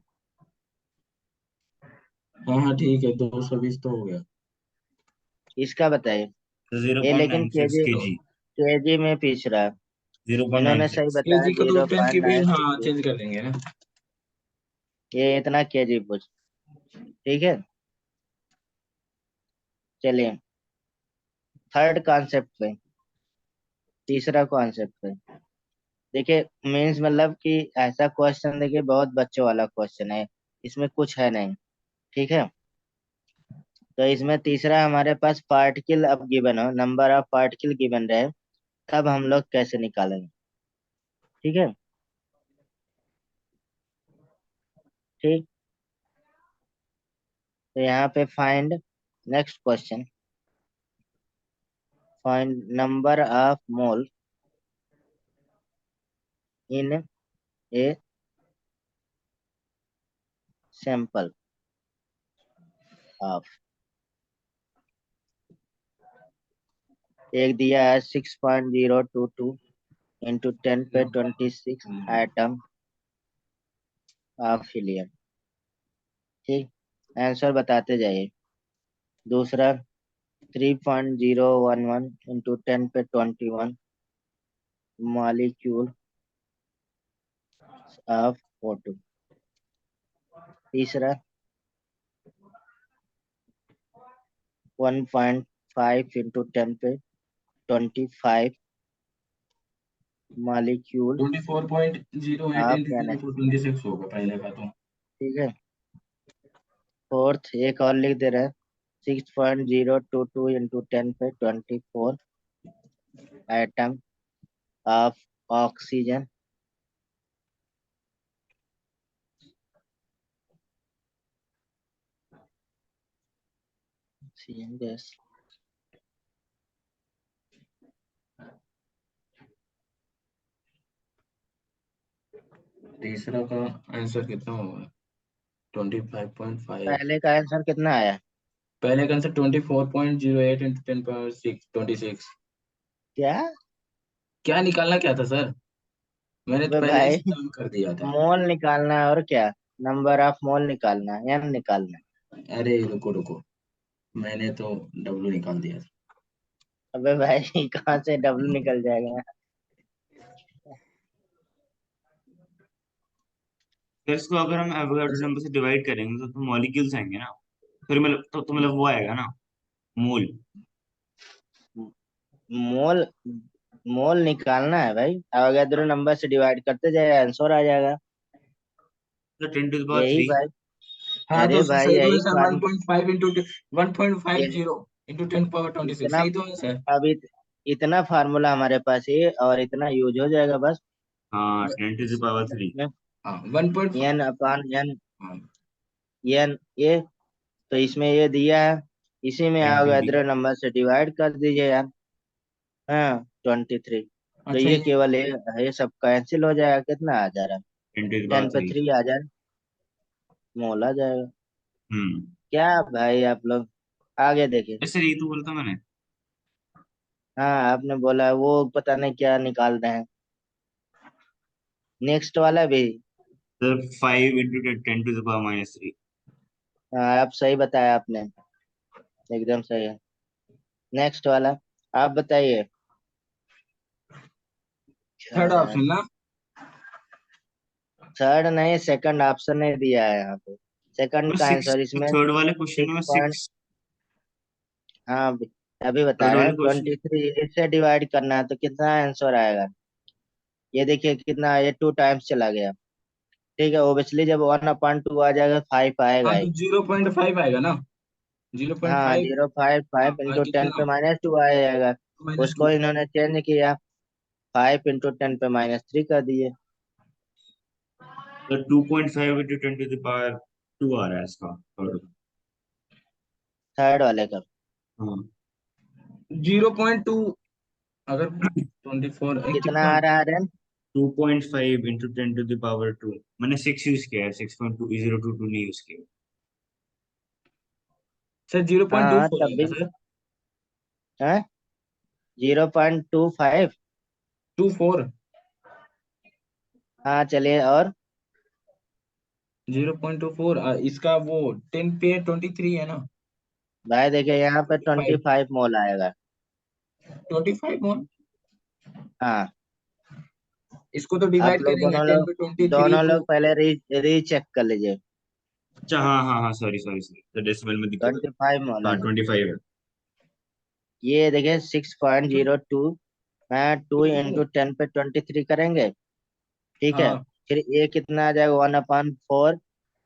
हाँ हाँ ठीक है, 220 तो हो गया। इसका बताइए। जीरो ये पॉइंट लेकिन नाइन सिक्स केजी, के तो जी केजी में पीछ रहा है। 0.96। इन्होंने सही बताया केजी का तो जीरो उस टाइम की पॉइंट भी नाइन हाँ सिक्स चेंज कर देंगे ना। ये इतना केजी पूछ, ठीक है। चलिए थर्ड कॉन्सेप्ट पे, तीसरा कॉन्सेप्ट पे। देखिए मीन्स मतलब कि ऐसा क्वेश्चन देखिए बहुत बच्चों वाला क्वेश्चन है, इसमें कुछ है नहीं, ठीक है। तो इसमें तीसरा हमारे पास पार्टिकल अब गिवन हो, नंबर ऑफ पार्टिकल गिवन रहे, तब हम लोग कैसे निकालेंगे, ठीक है। ठीक, तो यहाँ पे find, next question, find number of mole in a sample of, एक दिया है 6.022 इंटू 10 पे 26 आइटम ऑफ हीलियम, ठीक। आंसर बताते जाइए। दूसरा 3.011 इंटू 10 पे 21 मॉलिक्यूल ऑफ O2। तीसरा 1.5 इंटू 10 पे 25 molecule 24.08 of into ten NH, two 26 होगा पहले का तो। ठीक है। फोर्थ एक और लिख दे रहे हैं, 6.022 इंटू 10 पे 24 item of oxygen, oxygen gas. तीसरा का आंसर कितना होगा, 25.5। पहले का आंसर कितना आया? पहले का आंसर 24.08 इंटू 10 पावर 6 26। क्या? क्या निकालना क्या था सर, मैंने तो अबे पहले भाई ही काम कर दिया था। मोल निकालना है और क्या, नंबर ऑफ मोल निकालना है, एम निकालना है। अरे रुको रुको, मैंने तो डब्लू निकाल दिया था। अबे भाई कहाँ से डब्ल्यू निकल जाएगा। फिर इसको अगर हम एवोगाड्रो नंबर से डिवाइड करेंगे तो मॉलिक्यूल्स आएंगे ना, फिर मतलब तो मतलब वो आएगा ना, मोल। मोल, मोल निकालना है भाई, अवोगाद्रो नंबर से डिवाइड करते जाए आंसर आ जाएगा। तो 10 to the power यही 3। भाई। हाँ तो अरे भाई सही तो है यही सर, फार्म 1.5 इंटू 1.50 ये इंटू 10 पावर 26, इतना सही तो है सर। अभी इतना फार्मूला हमारे पास है और इतना यूज हो जाएगा बस। हाँ 10 to the power 3। हाँ 1.5। एन अपान एन, हाँ एन ये, तो इसमें ये दिया है, इसी में 10 20। अवोगाद्रो नंबर से डिवाइड कर दीजिए यार। हाँ 23। तो अच्छा ये ये केवल ये सब कैंसिल हो जाएगा, कितना आ जा रहा है, टेन टू दावर 10 पे थ्री 3 आ जाए, मोल आ जाएगा। हम्म। क्या भाई आप लोग, आगे देखिए। ऐसे यही तो बोलता मैंने। हाँ आपने बोला वो पता नहीं क्या निकाल रहे हैं, नेक्स्ट वाला भी। Sir 5 into 10 to the power -3। हाँ आप सही बताया आपने, एकदम सही है। नेक्स्ट वाला आप बताइए। क्या थर्ड यार, ऑप्शन ना। थर्ड नहीं सेकंड ऑप्शन नहीं दिया है यहाँ पे, सेकंड और का सिक्स, आंसर इसमें थर्ड वाले क्वेश्चन में 6 पॉइंट। 6। हाँ अभी बता थर्ड रहे वाले हैं, क्वेश्चन 23 इससे डिवाइड करना है तो कितना आंसर आएगा। ये देखिए कितना, ये 2 टाइम्स चला गया। ठीक है, ओबियसली जब 1/2 आ जाएगा 5 आएगा हाँ ही। तो 0.5 आएगा ना, जीरो पॉइंट हाँ फाइव 0.5 और इंटू टेन कितना पे -2 आ जाएगा। -2। उसको इन्होंने चेंज किया, 5 इंटू 10 पे -3 कर दिए। तो 2.5 into 10 to the power 2 आ रहा है इसका थर्ड। थर्ड वाले का हाँ 0.2, अगर 24 कितना कितना। आ रहा है। 2.5 into 10 to the power 2, मैंने 6 यूज किया है, 6.2022 नहीं यूज किया। सर जीरो पॉइंट टू हाँ फोर तब आएगा भी सर। है 0.25। 24। हाँ चलिए और। 0.24, इसका वो 10 पे 23 है ना। भाई देखिए यहाँ पे 25। 25 मोल आएगा। 25 हाँ इसको तो आप डिवाइड लोग करेंगे 10 पे 23 दोनों तो। लोग पहले रीचेक कर लीजिए। अच्छा हाँ हाँ हाँ, सॉरी सॉरी सॉरी, तो डेसिमल में दिक्कत 25 मोल है। है। हाँ 25 है। ये देखिए 6.02, हाँ 2 इंटू 10 पे 23 करेंगे। ठीक है, हाँ फिर ये कितना आ जाएगा, 1/4,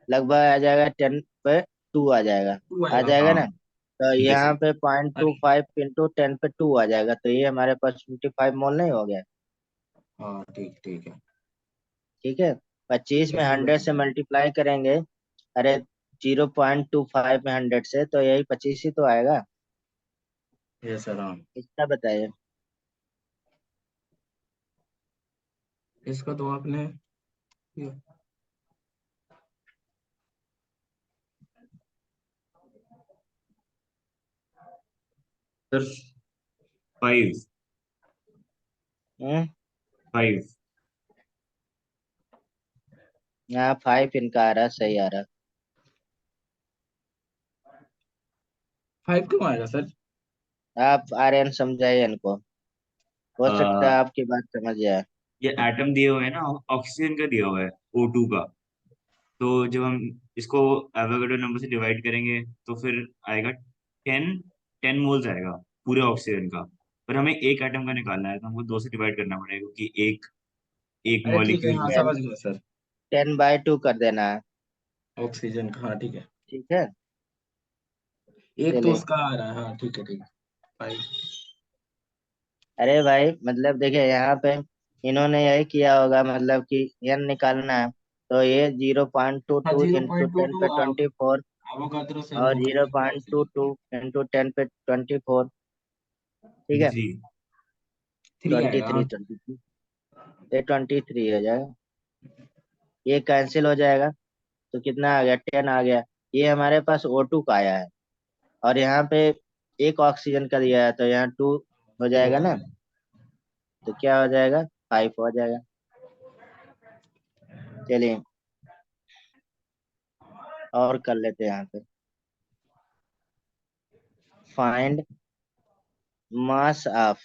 लगभग आ जाएगा 10 पे 2 आ जाएगा। 2 आ आएगा जाएगा हाँ। ना, तो ठीक है यहाँ सर। पे पॉइंट टू अरे फाइव इंटू 10 पे 2 आ जाएगा, तो ये हमारे पास 25 मोल नहीं हो गया। हाँ ठीक ठीक है। ठीक है, 25 में ऐसे ही 100 बता। से मल्टीप्लाई करेंगे। अरे 0.25 में 100 से, तो यही 25 ही तो आएगा। ये सर हाँ। इसका बताइए। इसका तो आपने सर 5। हम्म, 5। यहाँ 5 इनका आ रहा है, सही आ रहा 5 क्यों आएगा सर। है। आप आर्यन समझाइए इनको, हो सकता है आपकी बात समझ जाए। ये एटम दिए हुए हैं ना, ऑक्सीजन का दिया हुआ है, O2 का। तो जब हम इसको एवोगाड्रो नंबर से डिवाइड करेंगे तो फिर आएगा 10। 10 मोल्स आएगा पूरे ऑक्सीजन का। पर हमें एक एटम का निकालना है तो हमको 2 से डिवाइड करना पड़ेगा, क्योंकि एक एक अरे ठीक है मॉलिक्यूल हाँ में। 10, समझ गया सर। 10/2 कर देना है। ऑक्सीजन का हाँ ठीक है। ठीक है एक तो चलिए। उसका आ रहा है हाँ ठीक है ठीक है। 5। अरे भाई मतलब देखिए यहाँ पे इन्होंने यही किया होगा, मतलब कि एन निकालना है, तो ये जीरो पॉइंट टू हाँ two zero into point two ten two पे ट्वेंटी फोर एवोगाद्रो से और वो कर जीरो देंगे point two oxygen. Two into 10 पे 24। ठीक है, 3। 3 ट्वेंटी आएगा थ्री हाँ। 23 ये 23 हो जाएगा, ये कैंसिल हो जाएगा। तो कितना आ गया, 10 आ गया। ये हमारे पास O2 का आया है, और यहाँ पे एक ऑक्सीजन का दिया है, तो यहाँ 2 हो टू जाएगा आ ना, गया। तो क्या हो जाएगा, 5 हो जाएगा। चलिए और कर लेते हैं यहाँ पे, फाइंड मास ऑफ,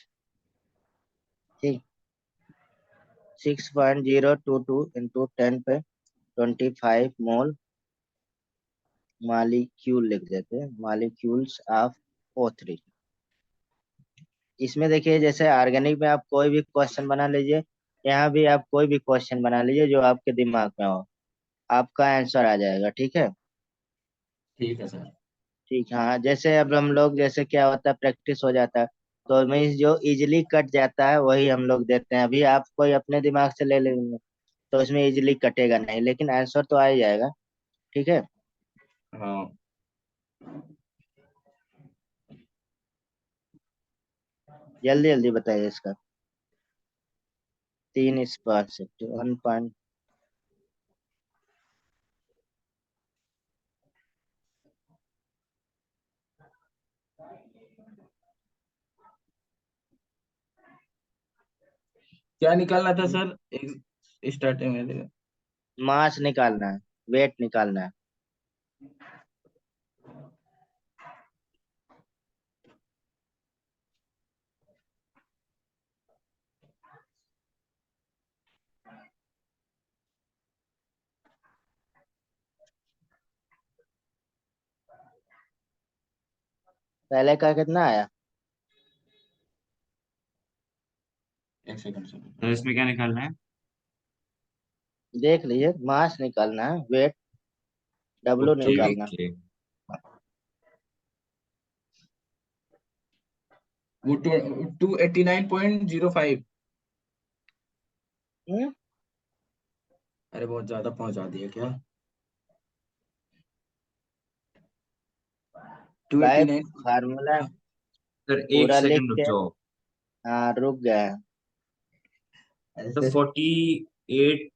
ठीक, 6.022 इंटू 10^25 मोल मालिक्यूल लिख देते हैं, मालिक्यूल्स ऑफ O3। इसमें देखिए जैसे ऑर्गेनिक में आप कोई भी क्वेश्चन बना लीजिए, यहाँ भी आप कोई भी क्वेश्चन बना लीजिए जो आपके दिमाग में हो, आपका आंसर आ जाएगा, ठीक है। ठीक है सर। ठीक है, हाँ, जैसे अब हम लोग, जैसे क्या होता है, प्रैक्टिस हो जाता है, तो मीन्स जो इजीली कट जाता है वही हम लोग देते हैं। अभी आप कोई अपने दिमाग से ले लेंगे तो इसमें इजीली कटेगा नहीं, लेकिन आंसर तो आ ही जाएगा, ठीक है। हाँ। जल्दी जल्दी बताइए इसका। 3 1., क्या निकालना था सर, एक स्टार्टिंग में? मास निकालना है, वेट निकालना है। पहले का कितना आया? एक सेकंड सर। तो इसमें क्या निकालना है? देख लीजिए, मास निकालना है, वेट, डब्लू ओके निकालना। ओके। वो 289.05। हम्म, अरे बहुत ज्यादा पहुंचा दिया क्या? टू भाई एट्टी नाइन फार्मूला सर एक पूरा लिख सेकंड रुक के, जाओ। हाँ रुक गया। तो ऐसे। 48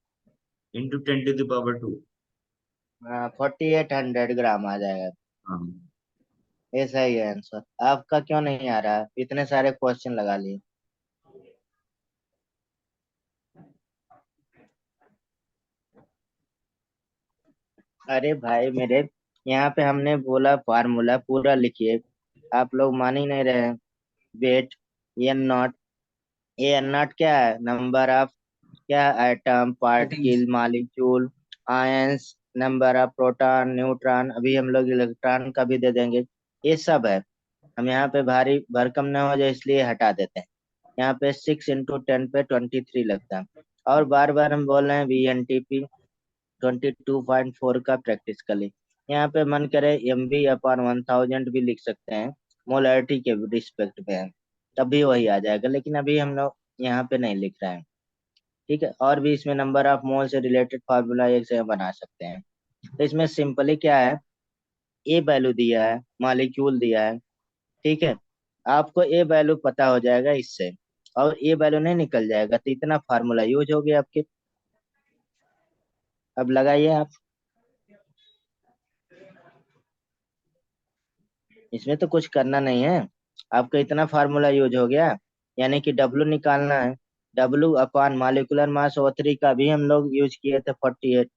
इंटू 10⁻²। हाँ, 4800 ग्राम आ जाएगा। हाँ। ऐसा ही है आंसर। आपका क्यों नहीं आ रहा? इतने सारे क्वेश्चन लगा लिए। अरे भाई मेरे, यहाँ पे हमने बोला फार्मूला पूरा लिखिए, आप लोग मान ही नहीं रहे हैं। Weight, N nought, A N not क्या है? नंबर ऑफ, क्या, एटम, एटीन्स। Particle, molecule, ions, number of proton, neutron, अभी हम लोग इलेक्ट्रॉन का भी दे देंगे। ये सब है। हम यहाँ पे भारी भरकम न हो जाए इसलिए हटा देते हैं। यहाँ पे 6 × 10^23 लगता है। और बार बार हम बोल रहे हैं VNTP 22.4 का प्रैक्टिस कर ले। यहाँ पे मन करे MB/1000 भी लिख सकते हैं, मोलरिटी के रिस्पेक्ट में है, तब भी वही आ जाएगा, लेकिन अभी हम लोग यहाँ पे नहीं लिख रहे हैं, ठीक है। और भी इसमें नंबर ऑफ मोल से रिलेटेड फार्मूला एक से बना सकते हैं। तो इसमें सिंपली क्या है, ए वैल्यू दिया है, मॉलिक्यूल दिया है, ठीक है। आपको ए वैल्यू पता हो जाएगा इससे, और ए वैल्यू नहीं निकल जाएगा, तो इतना फार्मूला यूज हो गया आपके। अब लगाइए आप, इसमें तो कुछ करना नहीं है, आपका इतना फार्मूला यूज हो गया। यानी कि डब्लू निकालना है, W/मॉलिक्यूलर मास O3 का भी हम लोग यूज किए थे 48,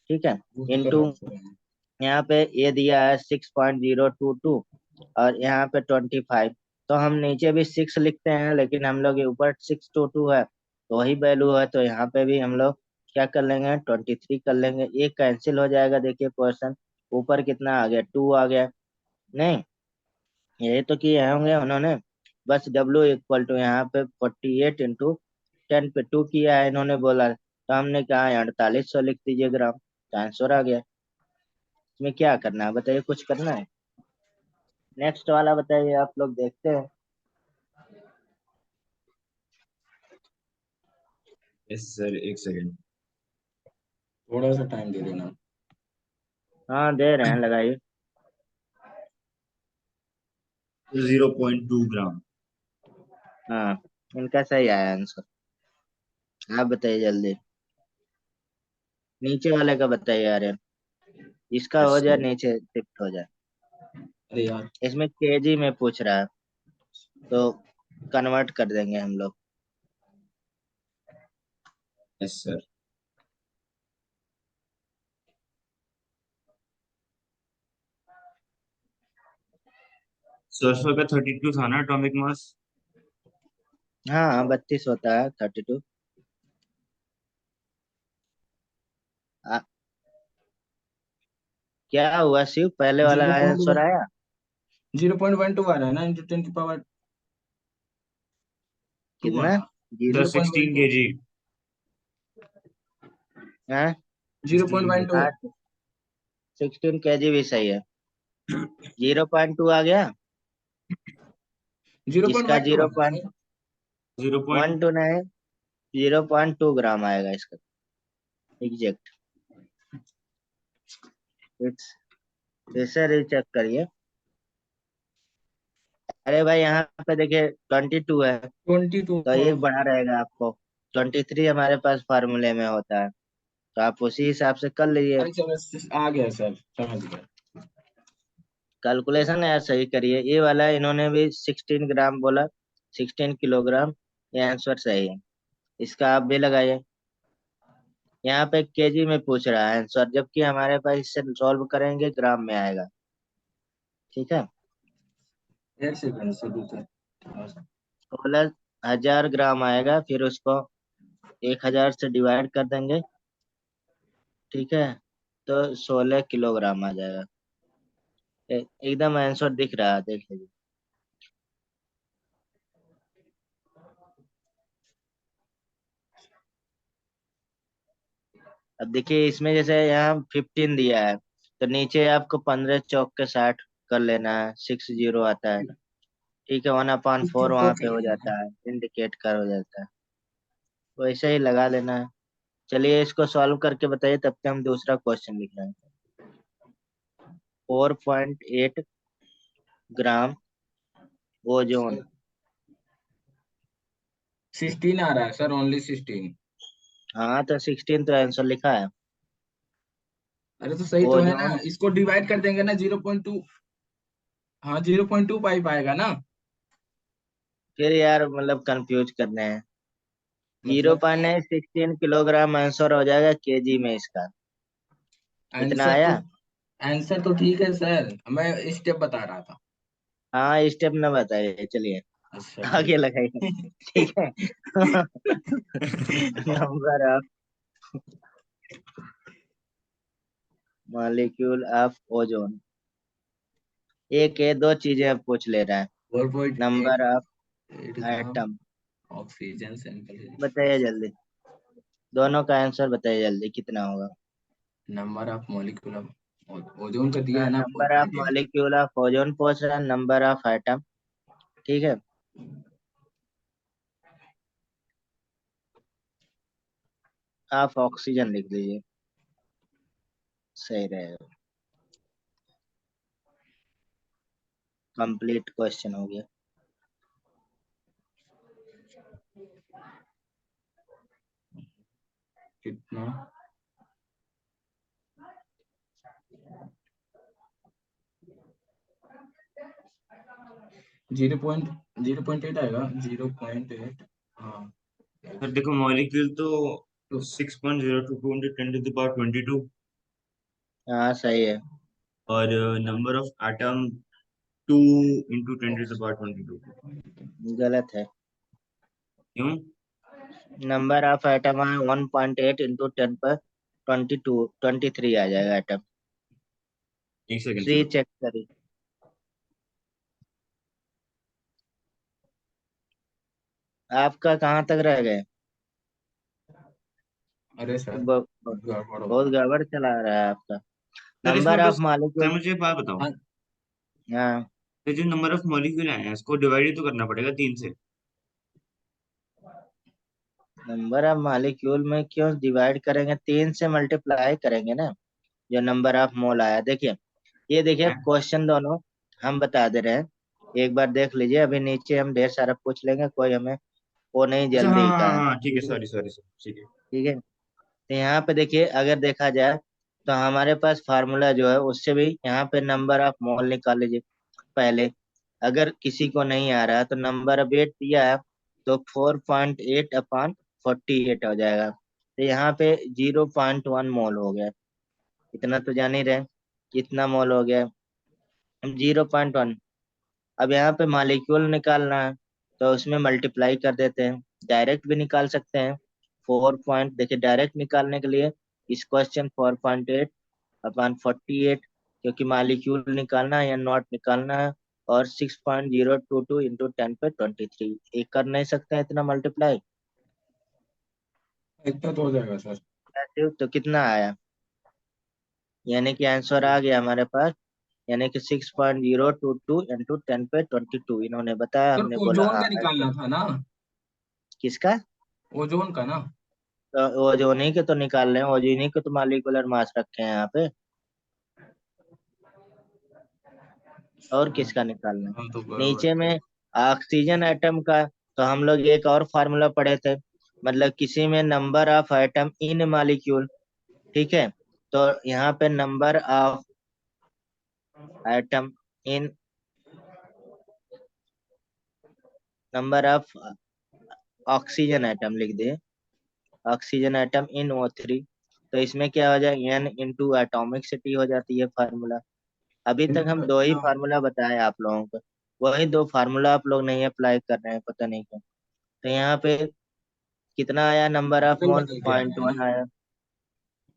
ठीक है। वो तो कर इंटू, रहा हूँ सर मैं। यहाँ पे ये दिया है 6.022, और यहाँ पे 25। तो हम नीचे भी 6 लिखते हैं, लेकिन हम लोग ये ऊपर 622 है तो वही वैल्यू है, तो यहाँ पे भी हम लोग क्या कर लेंगे, 23 कर लेंगे। ये कैंसिल हो जाएगा, देखिए क्वेश्चन ऊपर कितना आ गया, 2 आ गया। नहीं, ये तो किए होंगे उन्होंने, बस W यहाँ पे 48 × 10 पे 2 किया है इन्होंने बोला, तो हमने कहा 4800 लिख दीजिए ग्राम, तो आंसर आ गया। इसमें क्या करना है बताइए, कुछ करना है? नेक्स्ट वाला बताइए, आप लोग देखते हैं। यस सर, एक सेकंड। थोड़ा सा टाइम दे देना। हाँ दे रहे हैं, लगाइए। 0.2 ग्राम। हाँ, इनका सही आया आंसर। आप बताइए जल्दी, नीचे वाले का बताइए यार, इसका यस हो जाए, सर। नीचे शिफ्ट हो जाए। अरे यार। इसमें केजी में पूछ रहा है, तो कन्वर्ट कर देंगे हम लोग। Yes sir. सल्फर का 32 था ना एटॉमिक मास। हाँ 32 होता है 32। क्या हुआ शिव, पहले वाला जीरो आंसर पॉइंट आया? 0.12 आ रहा है ना, इंटू 10 की पावर 2 आ कितना? रहा। Zero? Sir zero point one 16 two KG. हाँ। 0.12। हाँ 16 kg भी सही है। 0.2 आ गया। जीरो पॉइंट इसका वन टू आ जीरो रहा है point sir. Zero one point two नहीं, 0.2 ग्राम आएगा इसका एग्जैक्ट। फिर से रीचेक करिए। अरे भाई यहाँ पे देखिए 22 है, 22। तो एक बढ़ा रहेगा आपको। 23 हमारे पास फार्मूले में होता है, तो आप उसी हिसाब से कर लीजिए। अच्छा आ गया सर, समझ गया। कैलकुलेशन यार सही करिए। ये वाला इन्होंने भी 16 ग्राम बोला, 16 किलोग्राम। ये आंसर सही है, इसका आप भी लगाइए। यहाँ पे केजी में पूछ रहा है आंसर, जबकि हमारे पास इससे सॉल्व करेंगे ग्राम में आएगा। ठीक है। 1 सेकंड से दूसरा थोड़ा सा। 16,000 ग्राम आएगा, फिर उसको 1,000 से डिवाइड कर देंगे। ठीक है, तो 16 किलोग्राम आ जाएगा। एकदम आंसर दिख रहा है, देख लीजिए। अब देखिए इसमें जैसे यहाँ 15 दिया है, तो नीचे आपको 15 चौक के 60 कर लेना है, 60 आता है। ठीक है, 1/4 54 वहां पे कर हो लेना जाता है, इंडिकेट कर हो जाता है। वैसे ही लगा लेना है। चलिए इसको सॉल्व करके बताइए, तब तक हम दूसरा क्वेश्चन लिख रहे हैं। 4.8 ग्राम ओजोन। है। 16 आ रहा है सर, ओनली 16। हाँ तो 16 तो आंसर लिखा है। अरे तो सही तो है ना, ओजोन। इसको डिवाइड कर देंगे ना 0.2। हाँ 0.25 आएगा ना। फिर यार मतलब कंफ्यूज करने हैं। जीरो मतलब पॉइंट नहीं, 16 किलोग्राम आंसर हो जाएगा केजी में इसका। इतना आंसर तो आया। आंसर तो ठीक है सर, मैं स्टेप बता रहा था। हाँ स्टेप न बताइए, चलिए अच्छा आगे ठीक लगाइए। ठीक है। Number of molecule of ozone. एक ये दो चीजें पूछ ले रहा है। 4.8 number of gram atom. Oxygen sample. बताइए जल्दी, दोनों का आंसर बताइए जल्दी, कितना होगा? Number of molecule of ozone का दिया है ना, four number of point eight molecule of ozone पूछ रहा है, नंबर ऑफ एटम। ठीक है, आप ऑक्सीजन लिख दीजिए, सही रहेगा। कंप्लीट क्वेश्चन हो गया। कितना। 0.8 आएगा, 0.8। हाँ सर देखो मॉलिक्यूल तो 6.02 into 10 to the power 22। हाँ सही है। और number of atom 2 into 10 to the power 22। गलत है। क्यों? नंबर ऑफ एटम है 1.8 इंटू 10 पर 22, 23 आ जाएगा एटम। एक सेकंड री सर। चेक करिए। आपका कहाँ तक रह गए? अरे सर ब- ब- गड़बड़ हो बहुत गया। गड़बड़ चला रहा है आपका। सर इसमें नंबर ऑफ बस, सर मॉलिक्यूल। मुझे एक बात बताओ। हाँ हाँ। तो जो नंबर ऑफ मॉलिक्यूल हैं इसको डिवाइड ही तो करना पड़ेगा 3 से। नंबर ऑफ मॉलिक्यूल में क्यों डिवाइड करेंगे, 3 से मल्टीप्लाई करेंगे ना। जो नंबर ऑफ मोल आया देखिए, ये देखिए हैं? क्वेश्चन दोनों हम बता दे रहे हैं। एक बार देख लीजिए, अभी नीचे हम ढेर सारा पूछ लेंगे, कोई हमें वो नहीं अच्छा हाँ जल्दी हाँ का है। हाँ, ठीक है, ठीक है। सॉरी सॉरी सर, ठीक है। ठीक है, तो यहाँ पे देखिए अगर देखा जाए, तो हमारे पास फार्मूला जो है उससे भी यहाँ पे नंबर ऑफ मोल निकाल लीजिए पहले। अगर किसी को नहीं आ रहा है तो नंबर ऑफ 8 दिया है, तो 4.8/48 हो जाएगा। तो यहाँ पे 0.1 मोल हो गया। इतना तो जान ही रहे, कितना मोल हो गया? 0.1। अब यहाँ पे मॉलिक्यूल निकालना है तो उसमें मल्टीप्लाई कर देते हैं, डायरेक्ट भी निकाल सकते हैं। 4 पॉइंट देखिए, डायरेक्ट निकालने के लिए इस क्वेश्चन 4.8/48, क्योंकि मॉलिक्यूल निकालना है या नॉट निकालना है, और 6.022 इंटू 10 पे 23, ये कर नहीं सकते हैं इतना मल्टीप्लाई। इतना तो हो जाएगा सर। तो कितना आया, यानी कि आंसर आ गया हमारे पास, यानी कि 6.022 इंटू 10 पे 22, इन्होंने बताया, सर हमने बोला ओजोन हाँ का आंसर। निकालना था ना। किसका? ओजोन का ना। तो ओजोन ही के तो निकाल रहे हैं, ओजोन ही के तो मॉलिक्यूलर मास रखे हैं यहाँ पे, और हाँ, किसका निकालना है? हाँ तो बराबर नीचे है। में ऑक्सीजन एटम का, तो हम लोग एक और फार्मूला पढ़े थे, मतलब किसी में number of atom in molecule, ठीक है? तो यहाँ पे number of atom in, number of oxygen atom लिख दिए, ऑक्सीजन एटम इन O3, तो इसमें क्या हो जाए, n इंटू एटॉमिक सिटी हो जाती है फार्मूला। अभी तक हम दो ही अच्छा, फार्मूला बताए आप लोगों को, वही दो फार्मूला आप लोग नहीं अप्लाई कर रहे हैं, पता नहीं क्यों। तो यहाँ पे कितना आया, नंबर ऑफ बदल मोल बदल के आ पॉइंट रहे हैं वन ना। आया,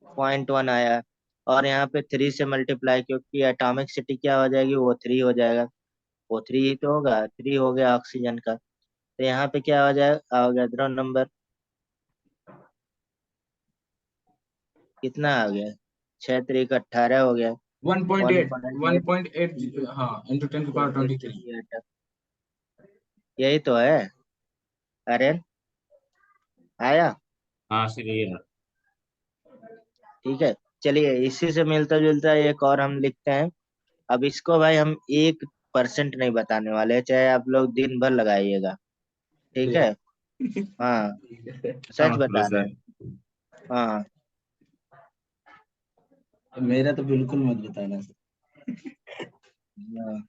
0.1 और यहाँ पे 3 से मल्टीप्लाई, क्योंकि एटॉमिक सिटी क्या हो जाएगी, O3 हो जाएगा, O3 ही तो होगा, 3 हो गया ऑक्सीजन का, तो यहाँ पे क्या हो जाएगा, आ गया नंबर, कितना आ गया, 6 3 18 हो गया, 1.8, 1.8, 1.8, हाँ, इंटू 10 की पावर 23। यही तो है। अरे आया, हाँ सर ये है। ठीक है। चलिए, इसी से मिलता जुलता एक और हम लिखते हैं। अब इसको भाई हम 1% नहीं बताने वाले, चाहे आप लोग दिन भर लगाइएगा, ठीक है? हाँ, सच समझ लो बता रहे सर। हैं। हाँ। मेरा तो बिल्कुल मत बताना सर। हाँ।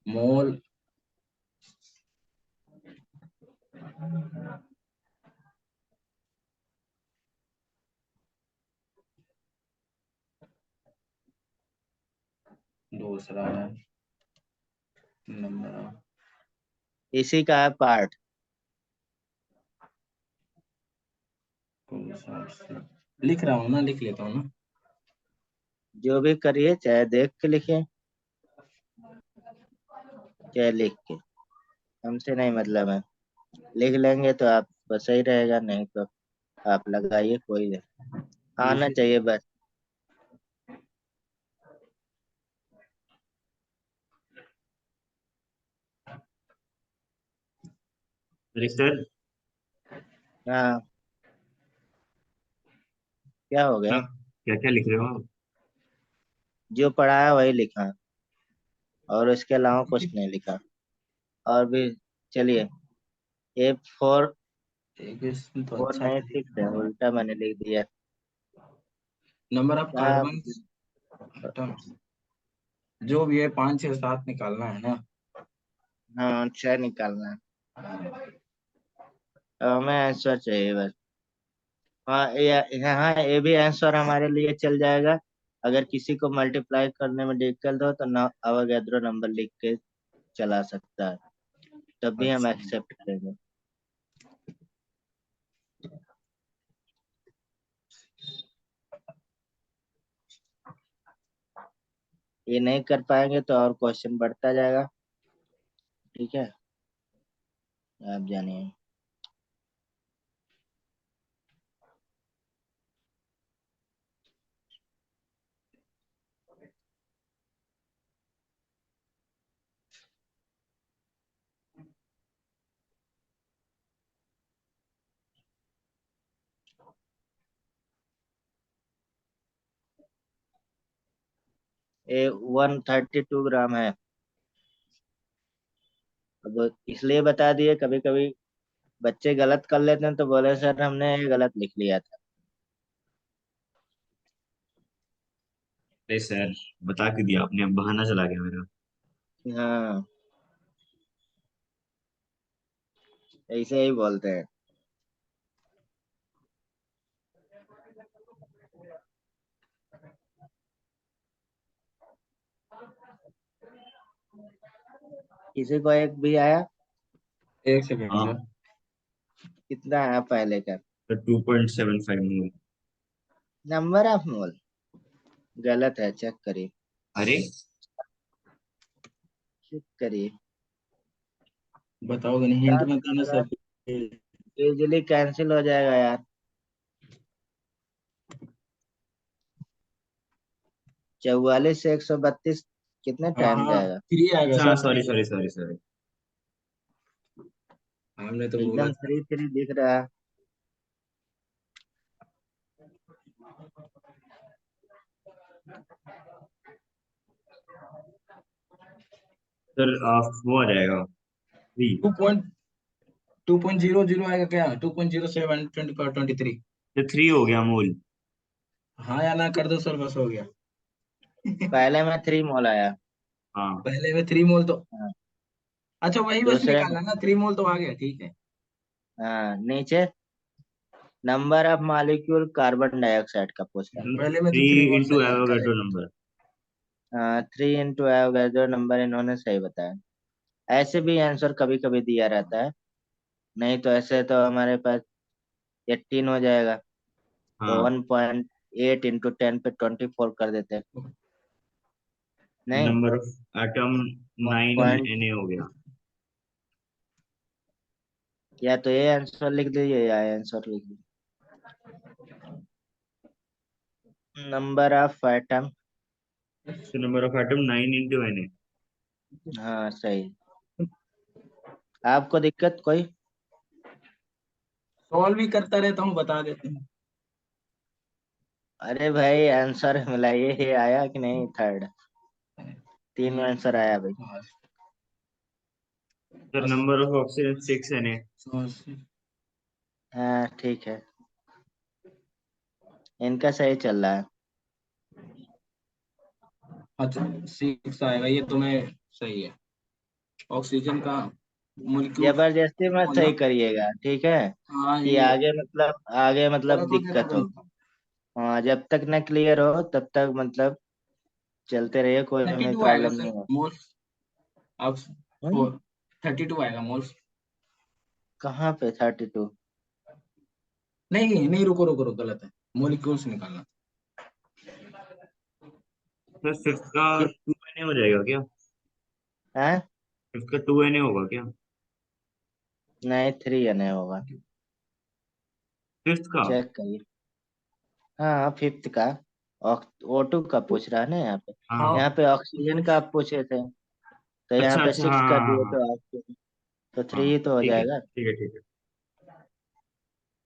मोल। दूसरा है नंबर ऑफ। इसी का है पार्ट। लिख रहा हूँ ना, लिख लेता हूँ ना। जो भी करिए, चाहे देख के लिखिए, चाहे लिख के, हमसे नहीं मतलब है। लिख लेंगे तो आप सही रहेगा, नहीं तो आप लगाइए, कोई नहीं, आना दूसरी। चाहिए बस। अरे सर, हाँ, क्या हो गया? आप क्या क्या लिख रहे हो आप? जो पढ़ा है वही लिखा, और इसके अलावा कुछ नहीं लिखा, और भी। चलिए, A4, एक इसमें तो 4 अच्छा नहीं, था। 6 है, उल्टा मैंने लिख दिया। नंबर ऑफ क्या? कार्बन एटम्स, जो भी है 5 6 7 निकालना है ना। हाँ, 6 निकालना है। अब हमें आंसर चाहिए बस। हाँ, यहाँ ये भी आंसर हमारे लिए चल जाएगा, अगर किसी को मल्टीप्लाई करने में दिक्कत हो तो ना अवोगाद्रो नंबर लिख के चला सकता है, तब भी हम अच्छा। एक्सेप्ट करेंगे। ये नहीं कर पाएंगे तो और क्वेश्चन बढ़ता जाएगा, ठीक है? आप जानिए। ये 132 ग्राम है। अब इसलिए बता दिए, कभी कभी बच्चे गलत कर लेते हैं तो बोले सर हमने ये गलत लिख लिया था। अरे सर, बता के दिया आपने, अब बहाना चला गया मेरा। हाँ, ऐसे ही बोलते हैं। किसी को एक भी आया? एक सेकेंड हाँ, सर। कितना आया पहले का? तो 2.75 मोल। नंबर ऑफ मोल गलत है, चेक करिए। अरे चेक करिए। बताओगे नहीं, हिंट मत देना सर। इजीली कैंसिल हो जाएगा यार। 44 से 132 कितने हाँ टाइम हाँ, जाएगा? 3 आएगा अच्छा, sir, sorry 3। Sorry sorry sorry. हमने तो बोला एकदम था। 3 दिख रहा है। सर वो आ जाएगा 3। 2.2.00 आएगा क्या? 2.07 24 23। तो 3 हो गया मोल। हाँ या ना कर दो सर, बस हो गया। पहले में 3 मोल आया। हाँ, पहले में 3 मोल तो, हाँ, अच्छा वही बस दूसरे में। निकाला ना, 3 मोल तो आ गया, ठीक है। हाँ, नीचे number of molecule carbon dioxide का पूछ रहा पहले में तो 3 3 मोल इंटू सही है, एवोगैड्रो करेक्ट। नंबर। है। 3 इंटू जो नंबर इन्होंने सही बताया। ऐसे भी आंसर कभी कभी दिया रहता है, नहीं तो ऐसे तो हमारे पास 18 हो जाएगा। तो हाँ, 1.8 इंटू 10 पे 24 कर देते हैं। नहीं, number of atom 9 point, Na हो गया। या तो ये आंसर लिख दीजिए या आंसर लिख दीजिए। Number of atom. तो नंबर ऑफ एटम 9 इंटू Na। हाँ सही। आपको दिक्कत कोई? सॉल्व भी करता रहता हूँ, बता देते हैं। अरे भाई आंसर मिलाइए, ये आया कि नहीं थर्ड? 3 हम्म, आंसर आया भाई। सर बस नंबर ऑफ ऑक्सीजन 6 Na। हाँ ठीक है, इनका सही चल रहा है। अच्छा 6 आएगा, ये तो मैं सही है। ऑक्सीजन का मोलिक्यूल जबरदस्ती मत बोलना। सही करिएगा, ठीक है? हाँ कि ये आगे मतलब गलत हो गया तो दिक्कत हो। गलत। हाँ, जब तक न क्लियर हो तब तक मतलब चलते रहिए, कोई थर्टी हमें टू आएगा प्रॉब्लम सर नहीं हो। मोल्स। अब हम्म, 32 आएगा मोल्स। कहाँ पे 32? नहीं नहीं, रुको रुको रुको, गलत है। मोलिक्यूल्स निकालना। सर फिफ्थ का कि 2 Na हो जाएगा क्या? है? फिफ्थ का 2 Na होगा क्या? नहीं, 3 नहीं होगा। फिफ्थ का। चेक करिए। हाँ, फिफ्थ का। O2 का पूछ रहा है ना यहाँ पे। हाँ, यहाँ हाँ पे ऑक्सीजन का आप पूछे थे, तो यहाँ अच्छा पे अच्छा, हाँ 6 कर हाँ हाँ दिए, हाँ तो आप तो हाँ, 3 तो हो ठीक है जाएगा। ठीक है ठीक है।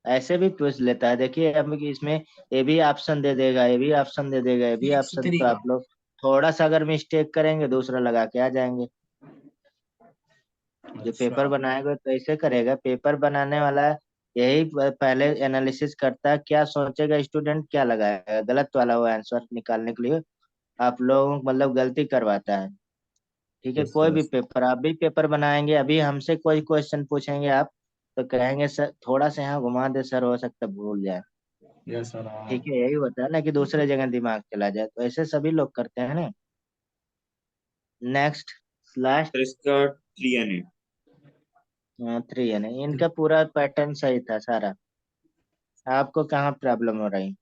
ऐसे भी पूछ लेता है, देखिए अब इसमें ये भी ऑप्शन दे देगा, ये भी ऑप्शन दे देगा, ये भी 6 ऑप्शन, 3 तो का। आप लोग थोड़ा सा अगर मिस्टेक करेंगे दूसरा लगा के आ जाएंगे। जो अच्छा पेपर बनाएगा तो ऐसे करेगा, पेपर बनाने वाला यही पहले एनालिसिस करता है, क्या सोचेगा स्टूडेंट, क्या लगाएगा, गलत वाला वो आंसर निकालने के लिए आप लोग मतलब गलती करवाता है। ठीक है, यस कोई भी यस। पेपर, आप भी पेपर बनाएंगे, अभी हमसे कोई क्वेश्चन पूछेंगे आप, तो कहेंगे सर थोड़ा सा यहाँ घुमा दे सर, हो सकता है भूल जाए। यस सर, हाँ। ठीक है, यही होता है ना कि दूसरे जगह दिमाग चला जाए, तो ऐसे सभी लोग करते हैं ना। Next, last. सर इसका 3 Na। 3 है ना, इनका पूरा पैटर्न सही था सारा। आपको कहाँ प्रॉब्लम हो रही?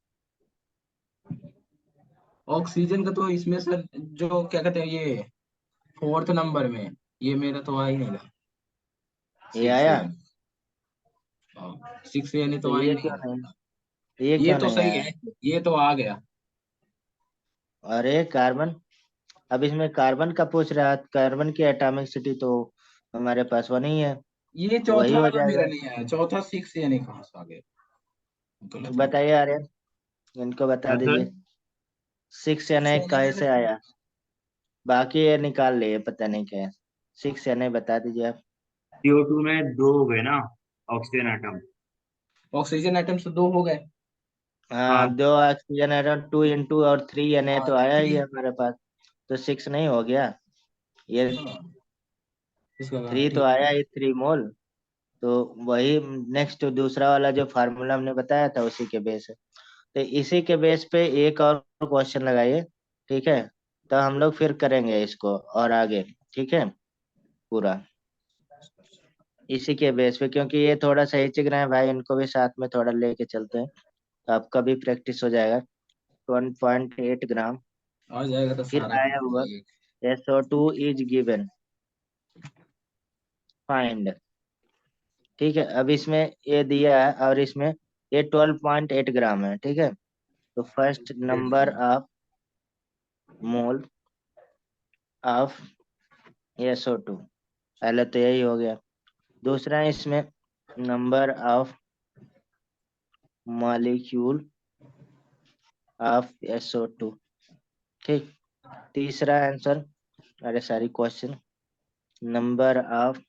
ऑक्सीजन का तो इसमें सर, जो क्या कहते हैं ये, फोर्थ नंबर में, ये मेरा तो आ ही नहीं रहा। ये 6 आया? यानी, 6 यानी तो तो आ ही ये नहीं क्यों नहीं, रहा। ये ये क्यों तो नहीं सही आया? है, ये तो आ गया। अरे कार्बन, अब इसमें कार्बन का पूछ रहा है, कार्बन की एटॉमिक सिटी तो हमारे पास वो नहीं है, ये तो वही चौथा हो वाला मेरा जाएगा। नहीं आया, चौथा 6 यानी कहाँ से आ गया? तो गलत है। बताइए आर्यन, इनको बता हाँ सर। दीजिए। 6 या नहीं कैसे आया? बाकी ये निकाल लिए, पता नहीं क्या है। 6 या नहीं बता दीजिए आप। CO2 में 2 हो गए ना ऑक्सीजन एटम। ऑक्सीजन आइटम्स तो 2 हो गए। हाँ, हाँ 2 ऑक्सीजन एटम, 2 इंटू और 3 या नहीं हाँ तो तो आया ही 3। है हमारे पास। तो 6 नहीं हो गया ये? हाँ इसका कहा 3 तो ठीक है। आया ही, 3 मोल। तो वही नेक्स्ट दूसरा वाला जो फार्मूला हमने बताया था उसी के बेस है। तो इसी के बेस पे एक और क्वेश्चन लगाइए, ठीक है? तो हम लोग फिर करेंगे इसको और आगे। ठीक है पूरा इसी के बेस पे, क्योंकि ये थोड़ा सही चिक रहे हैं भाई, इनको भी साथ में थोड़ा लेके चलते हैं तो आपका भी प्रैक्टिस हो जाएगा। 1.8 ग्राम। आ जाएगा तो फिर सारा आया कुछ हुआ चाहिए। SO2 is given, find. ठीक है, अब इसमें ये दिया है और इसमें ये 12.8 ग्राम है। ठीक है, तो first number of mole of SO2, पहले तो यही हो गया। दूसरा इसमें number of molecule of SO2। ठीक, तीसरा आंसर, अरे सारी क्वेश्चन, नंबर ऑफ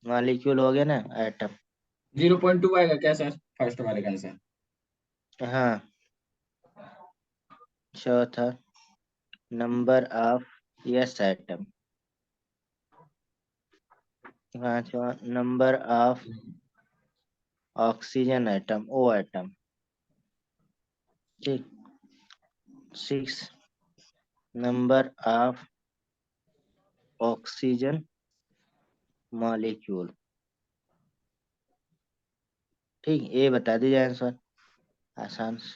मॉलिक्यूल हो गया ना, एटम। 0.2 आएगा क्या सर फर्स्ट वाले का आंसर? हाँ, चौथा नंबर ऑफ यस एटम। पांचवा number of oxygen atom, O atom. ठीक, 6 नंबर ऑफ ऑक्सीजन मॉलिक्यूल। ठीक, ये बता दीजिए आंसर आसान से।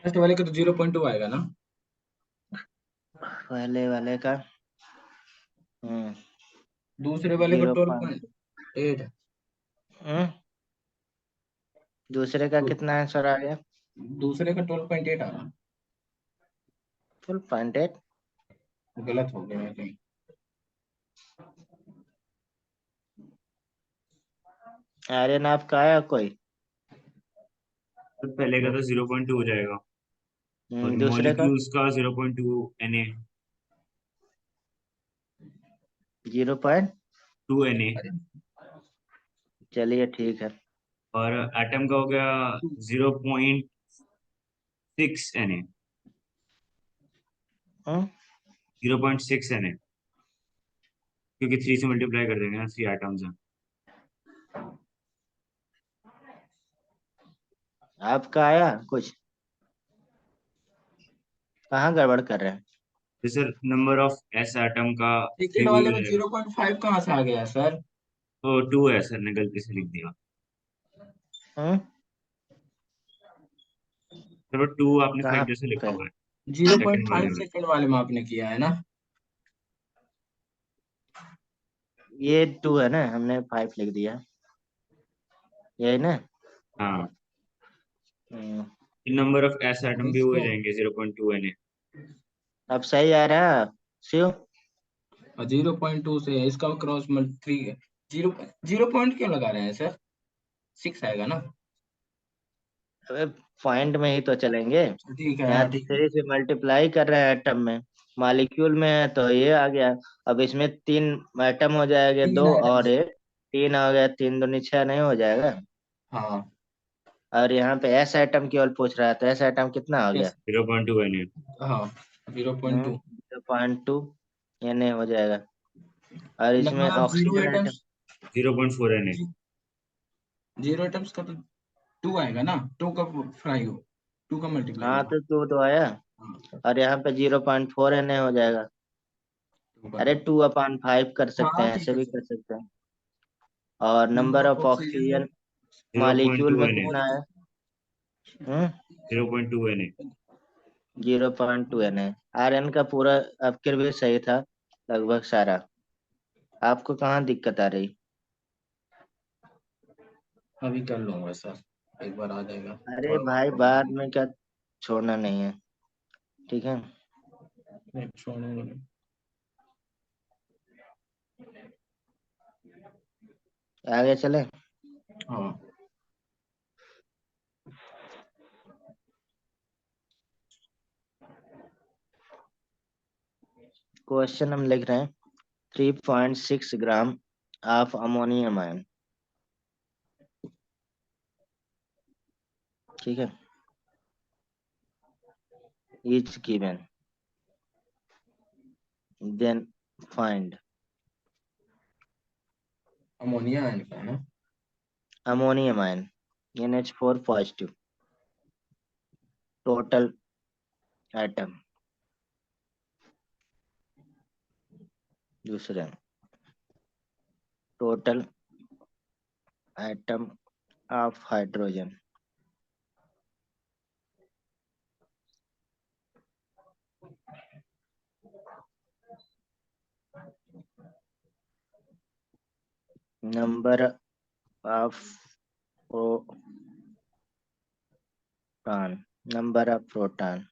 फर्स्ट वाले का तो 0.2 आएगा ना? पहले वाले का दूसरे वाले का 0. 12.8। दूसरे का कितना आंसर आ गया? दूसरे का 12.8 आ रहा। 12.8। गलत हो गया कहीं। आर्यन आपका आया कोई? तो पहले का तो 0.2 हो जाएगा, और दूसरे का मॉलिक्यूल्स का 0.2 Na। 0. 2 Na। अरे चलिए ठीक है। और एटम का हो गया 0.6 Na। हम्म 0.6 Na, क्योंकि 3 से मल्टीप्लाई कर देंगे ना, 3 एटम्स हैं। आपका आया कुछ? कहाँ गड़बड़ कर रहे हैं? जैसे नंबर ऑफ एस एटम का सेकेंड 3 वही वाले हो में जाएगा। 0.5 कहाँ से आ गया सर? तो 2 है सर, ने गलती से लिख दिया। हम्म चलो 2 आपने कहाँ फाइव जैसे लिखा पे? हुआ है सेकंड 0.5 वाले में। सेकेंड वाले में आपने किया है ना? ये 2 है ना, हमने 5 लिख दिया, यही ना? हाँ, हम्म, नंबर ऑफ एस एटम भी हो इसको जाएंगे 0.2 Na। अब सही आ रहा है शिव? 0.2 से इसका क्रॉस मल्टी 0 0 पॉइंट क्यों लगा रहे हैं सर? 6 आएगा ना? अबे पॉइंट में ही तो चलेंगे। ठीक है, यहाँ हाँ तो ठीक है। 3 से मल्टीप्लाई कर रहे हैं एटम में, मॉलिक्यूल में है तो ये आ गया। अब इसमें 3 एटम हो जाएंगे, 3 दो और आइटम्स। एक, 3 हो गया, 3 दूनी 6 नहीं हो जाएगा? हाँ। और यहाँ पे एस आइटम केवल पूछ रहा है, तो एस आइटम कितना हो गया? यस। 0.2 Na। हाँ, 0.2। 0.2, ये नहीं हो जाएगा। और इसमें number of zero oxygen atom, items. 0.4 Na। 0 items का तो 2 आएगा ना? 2 का फ्राई हो, 2 का मल्टीप्लाई हाँ हो। तो 2 तो आया। हाँ, और यहाँ पे 0.4 एन हो जाएगा। 2 का अरे तो। 2/5 कर सकते हाँ हैं, ठीक ऐसे है भी सर। कर सकते हैं। और number number of of oxygen oxygen zero point molecule two में एन ए कितना है? हम्म 0.2 Na। 0.2 एन है। आर्यन का पूरा अब भी सही था लगभग सारा। आपको कहाँ दिक्कत आ रही? अभी कर लूंगा सर, एक बार आ जाएगा। अरे थोड़ा बहुत भाई प्रॉब्लम बाद है। में क्या, छोड़ना नहीं है। ठीक है, नहीं छोड़ूंगा नहीं। आगे चले। हाँ। क्वेश्चन हम लिख रहे हैं 3.6 ग्राम ऑफ अमोनियम आयन। ठीक है, is given, then find. Ammonia ion का है ना? Ammonium ion, NH4 positive, total atom. दूसरे total atom of hydrogen, number of proton, number of proton,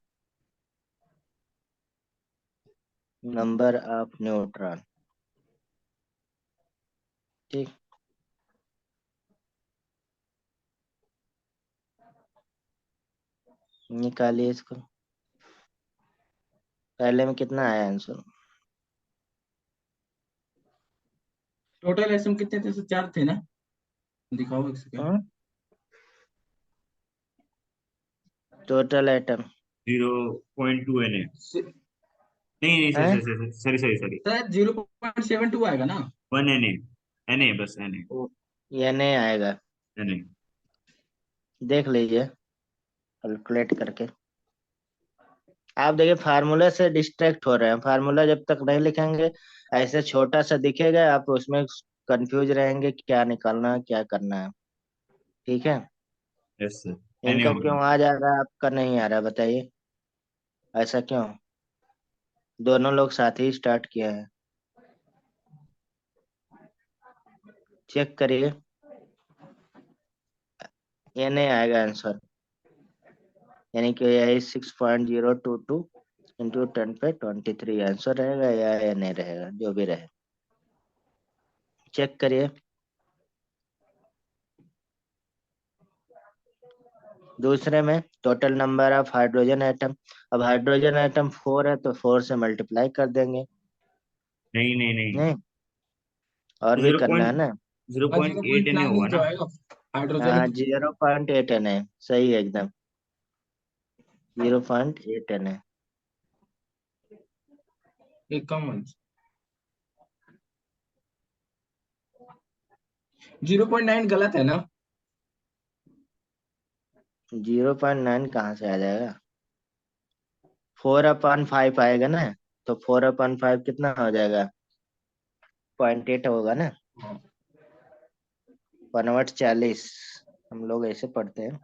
number of neutron. ठीक, निकालिए इसको। पहले में कितना आया आंसर? टोटल एटम कितने थे? 4 थे ना? दिखाओ एक सेकंड। Total atom 0.2 Na। नहीं नहीं, है सॉरी सॉरी सॉरी सॉरी, शायद 0.72 आएगा ना? 1 Na। Na बस Na। ये नहीं आएगा, Na। देख लीजिए कैलकुलेट करके। आप देखिए फार्मूला से डिस्ट्रैक्ट हो रहे हैं, फार्मूला जब तक नहीं लिखेंगे ऐसे छोटा सा दिखेगा, आप उसमें कंफ्यूज रहेंगे क्या निकालना है क्या करना है। ठीक है, यस सर, Na इनका होगा। क्यों आ जा रहा है आपका नहीं आ रहा बताइए, ऐसा क्यों? दोनों लोग साथ ही स्टार्ट किया है, चेक करिए। ये नहीं आएगा आंसर, यानी कि यही 6.022 इंटू 10⁻23 आंसर रहेगा या ये नहीं रहेगा, जो भी रहे चेक करिए। दूसरे में total number of hydrogen atom, अब हाइड्रोजन एटम 4 है तो 4 से मल्टीप्लाई कर देंगे। नहीं नहीं नहीं, नहीं, और भी जीरो करना है पॉइंट ना। जीरो और पॉइंट एट एन ए 0.9 ही होगा तो ना। आएगा हाइड्रोजन हाँ में। 0.8 एन है, सही है एकदम, 0.8 एन है। एक कम है। 0.9 गलत है ना? 0.9 कहाँ से आ जाएगा? 4/5 आएगा ना, तो 4/5 कितना हो जाएगा? 0.8 होगा ना। हाँ। 1/40 हम लोग ऐसे पढ़ते हैं।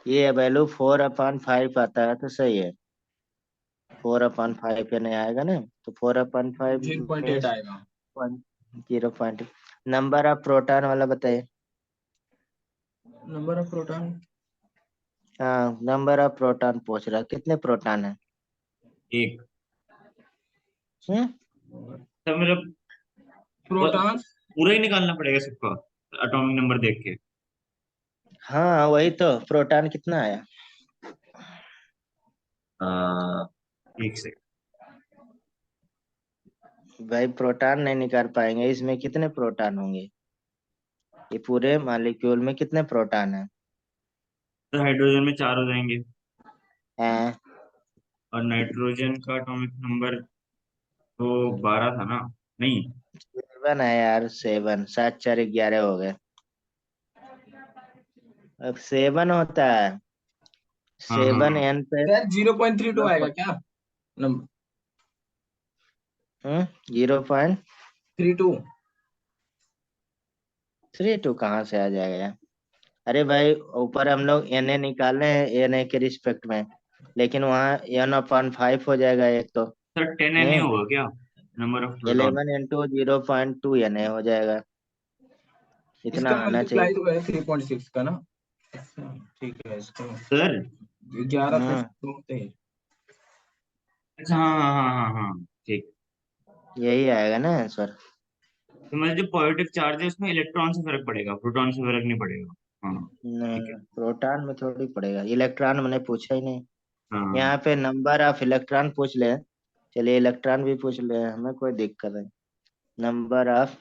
ये वैल्यू 4/5 आता है तो सही है, 4/5 नहीं आएगा ना, तो 4/5 0.8 मीन्स आएगा। 0.। नंबर ऑफ प्रोटॉन वाला बताइए। नंबर ऑफ प्रोटॉन हाँ, नंबर ऑफ प्रोटॉन पूछ रहा, कितने प्रोटॉन है? एक। हम्म, तो मेरा प्रोटॉन पूरा ही निकालना पड़ेगा सबका, एटॉमिक नंबर देख के। हाँ वही तो, प्रोटॉन कितना आया? एक सेकंड। भाई प्रोटॉन नहीं निकाल पाएंगे, इसमें कितने प्रोटॉन होंगे? ये पूरे मॉलिक्यूल में कितने प्रोटॉन है? तो हाइड्रोजन में 4 हो जाएंगे, हैं? और नाइट्रोजन का एटॉमिक नंबर तो 12 था ना। नहीं, 7 है यार, 7, 7 4 11 हो गए। अब 7 होता है, हाँ हाँ 7 हाँ। एन पे शायद 0.32 जीरो। आएगा क्या? नंबर 0.32 32। कहाँ से आ जाएगा यार? अरे भाई ऊपर हम लोग एन ए निकाले हैं एन ए के रिस्पेक्ट में, लेकिन वहाँ n/5 हो जाएगा एक तो। सर 10 Na नहीं, होगा क्या, number of proton? 11 × 0.2 N A हो जाएगा, इतना इसका आना चाहिए। मल्टीप्लाई तो है 3.6 का ना? अच्छा, ठीक है। इसका सर 11 प्लस हाँ, 2 होते हैं। अच्छा हाँ हाँ हाँ हाँ हाँ, ठीक। यही आएगा ना आंसर। तो मतलब जो पॉजिटिव चार्ज है उसमें इलेक्ट्रॉन से फर्क पड़ेगा, प्रोटॉन से फर्क नहीं पड़ेगा। हाँ ठीक है। नहीं, प्रोटॉन में थोड़ी पड़ेगा, इलेक्ट्रॉन मैंने पूछा ही नहीं। हाँ यहाँ पे नंबर ऑफ इलेक्ट्रॉन पूछ ले, चलिए इलेक्ट्रॉन भी पूछ ले, हमें कोई दिक्कत नहीं। Number of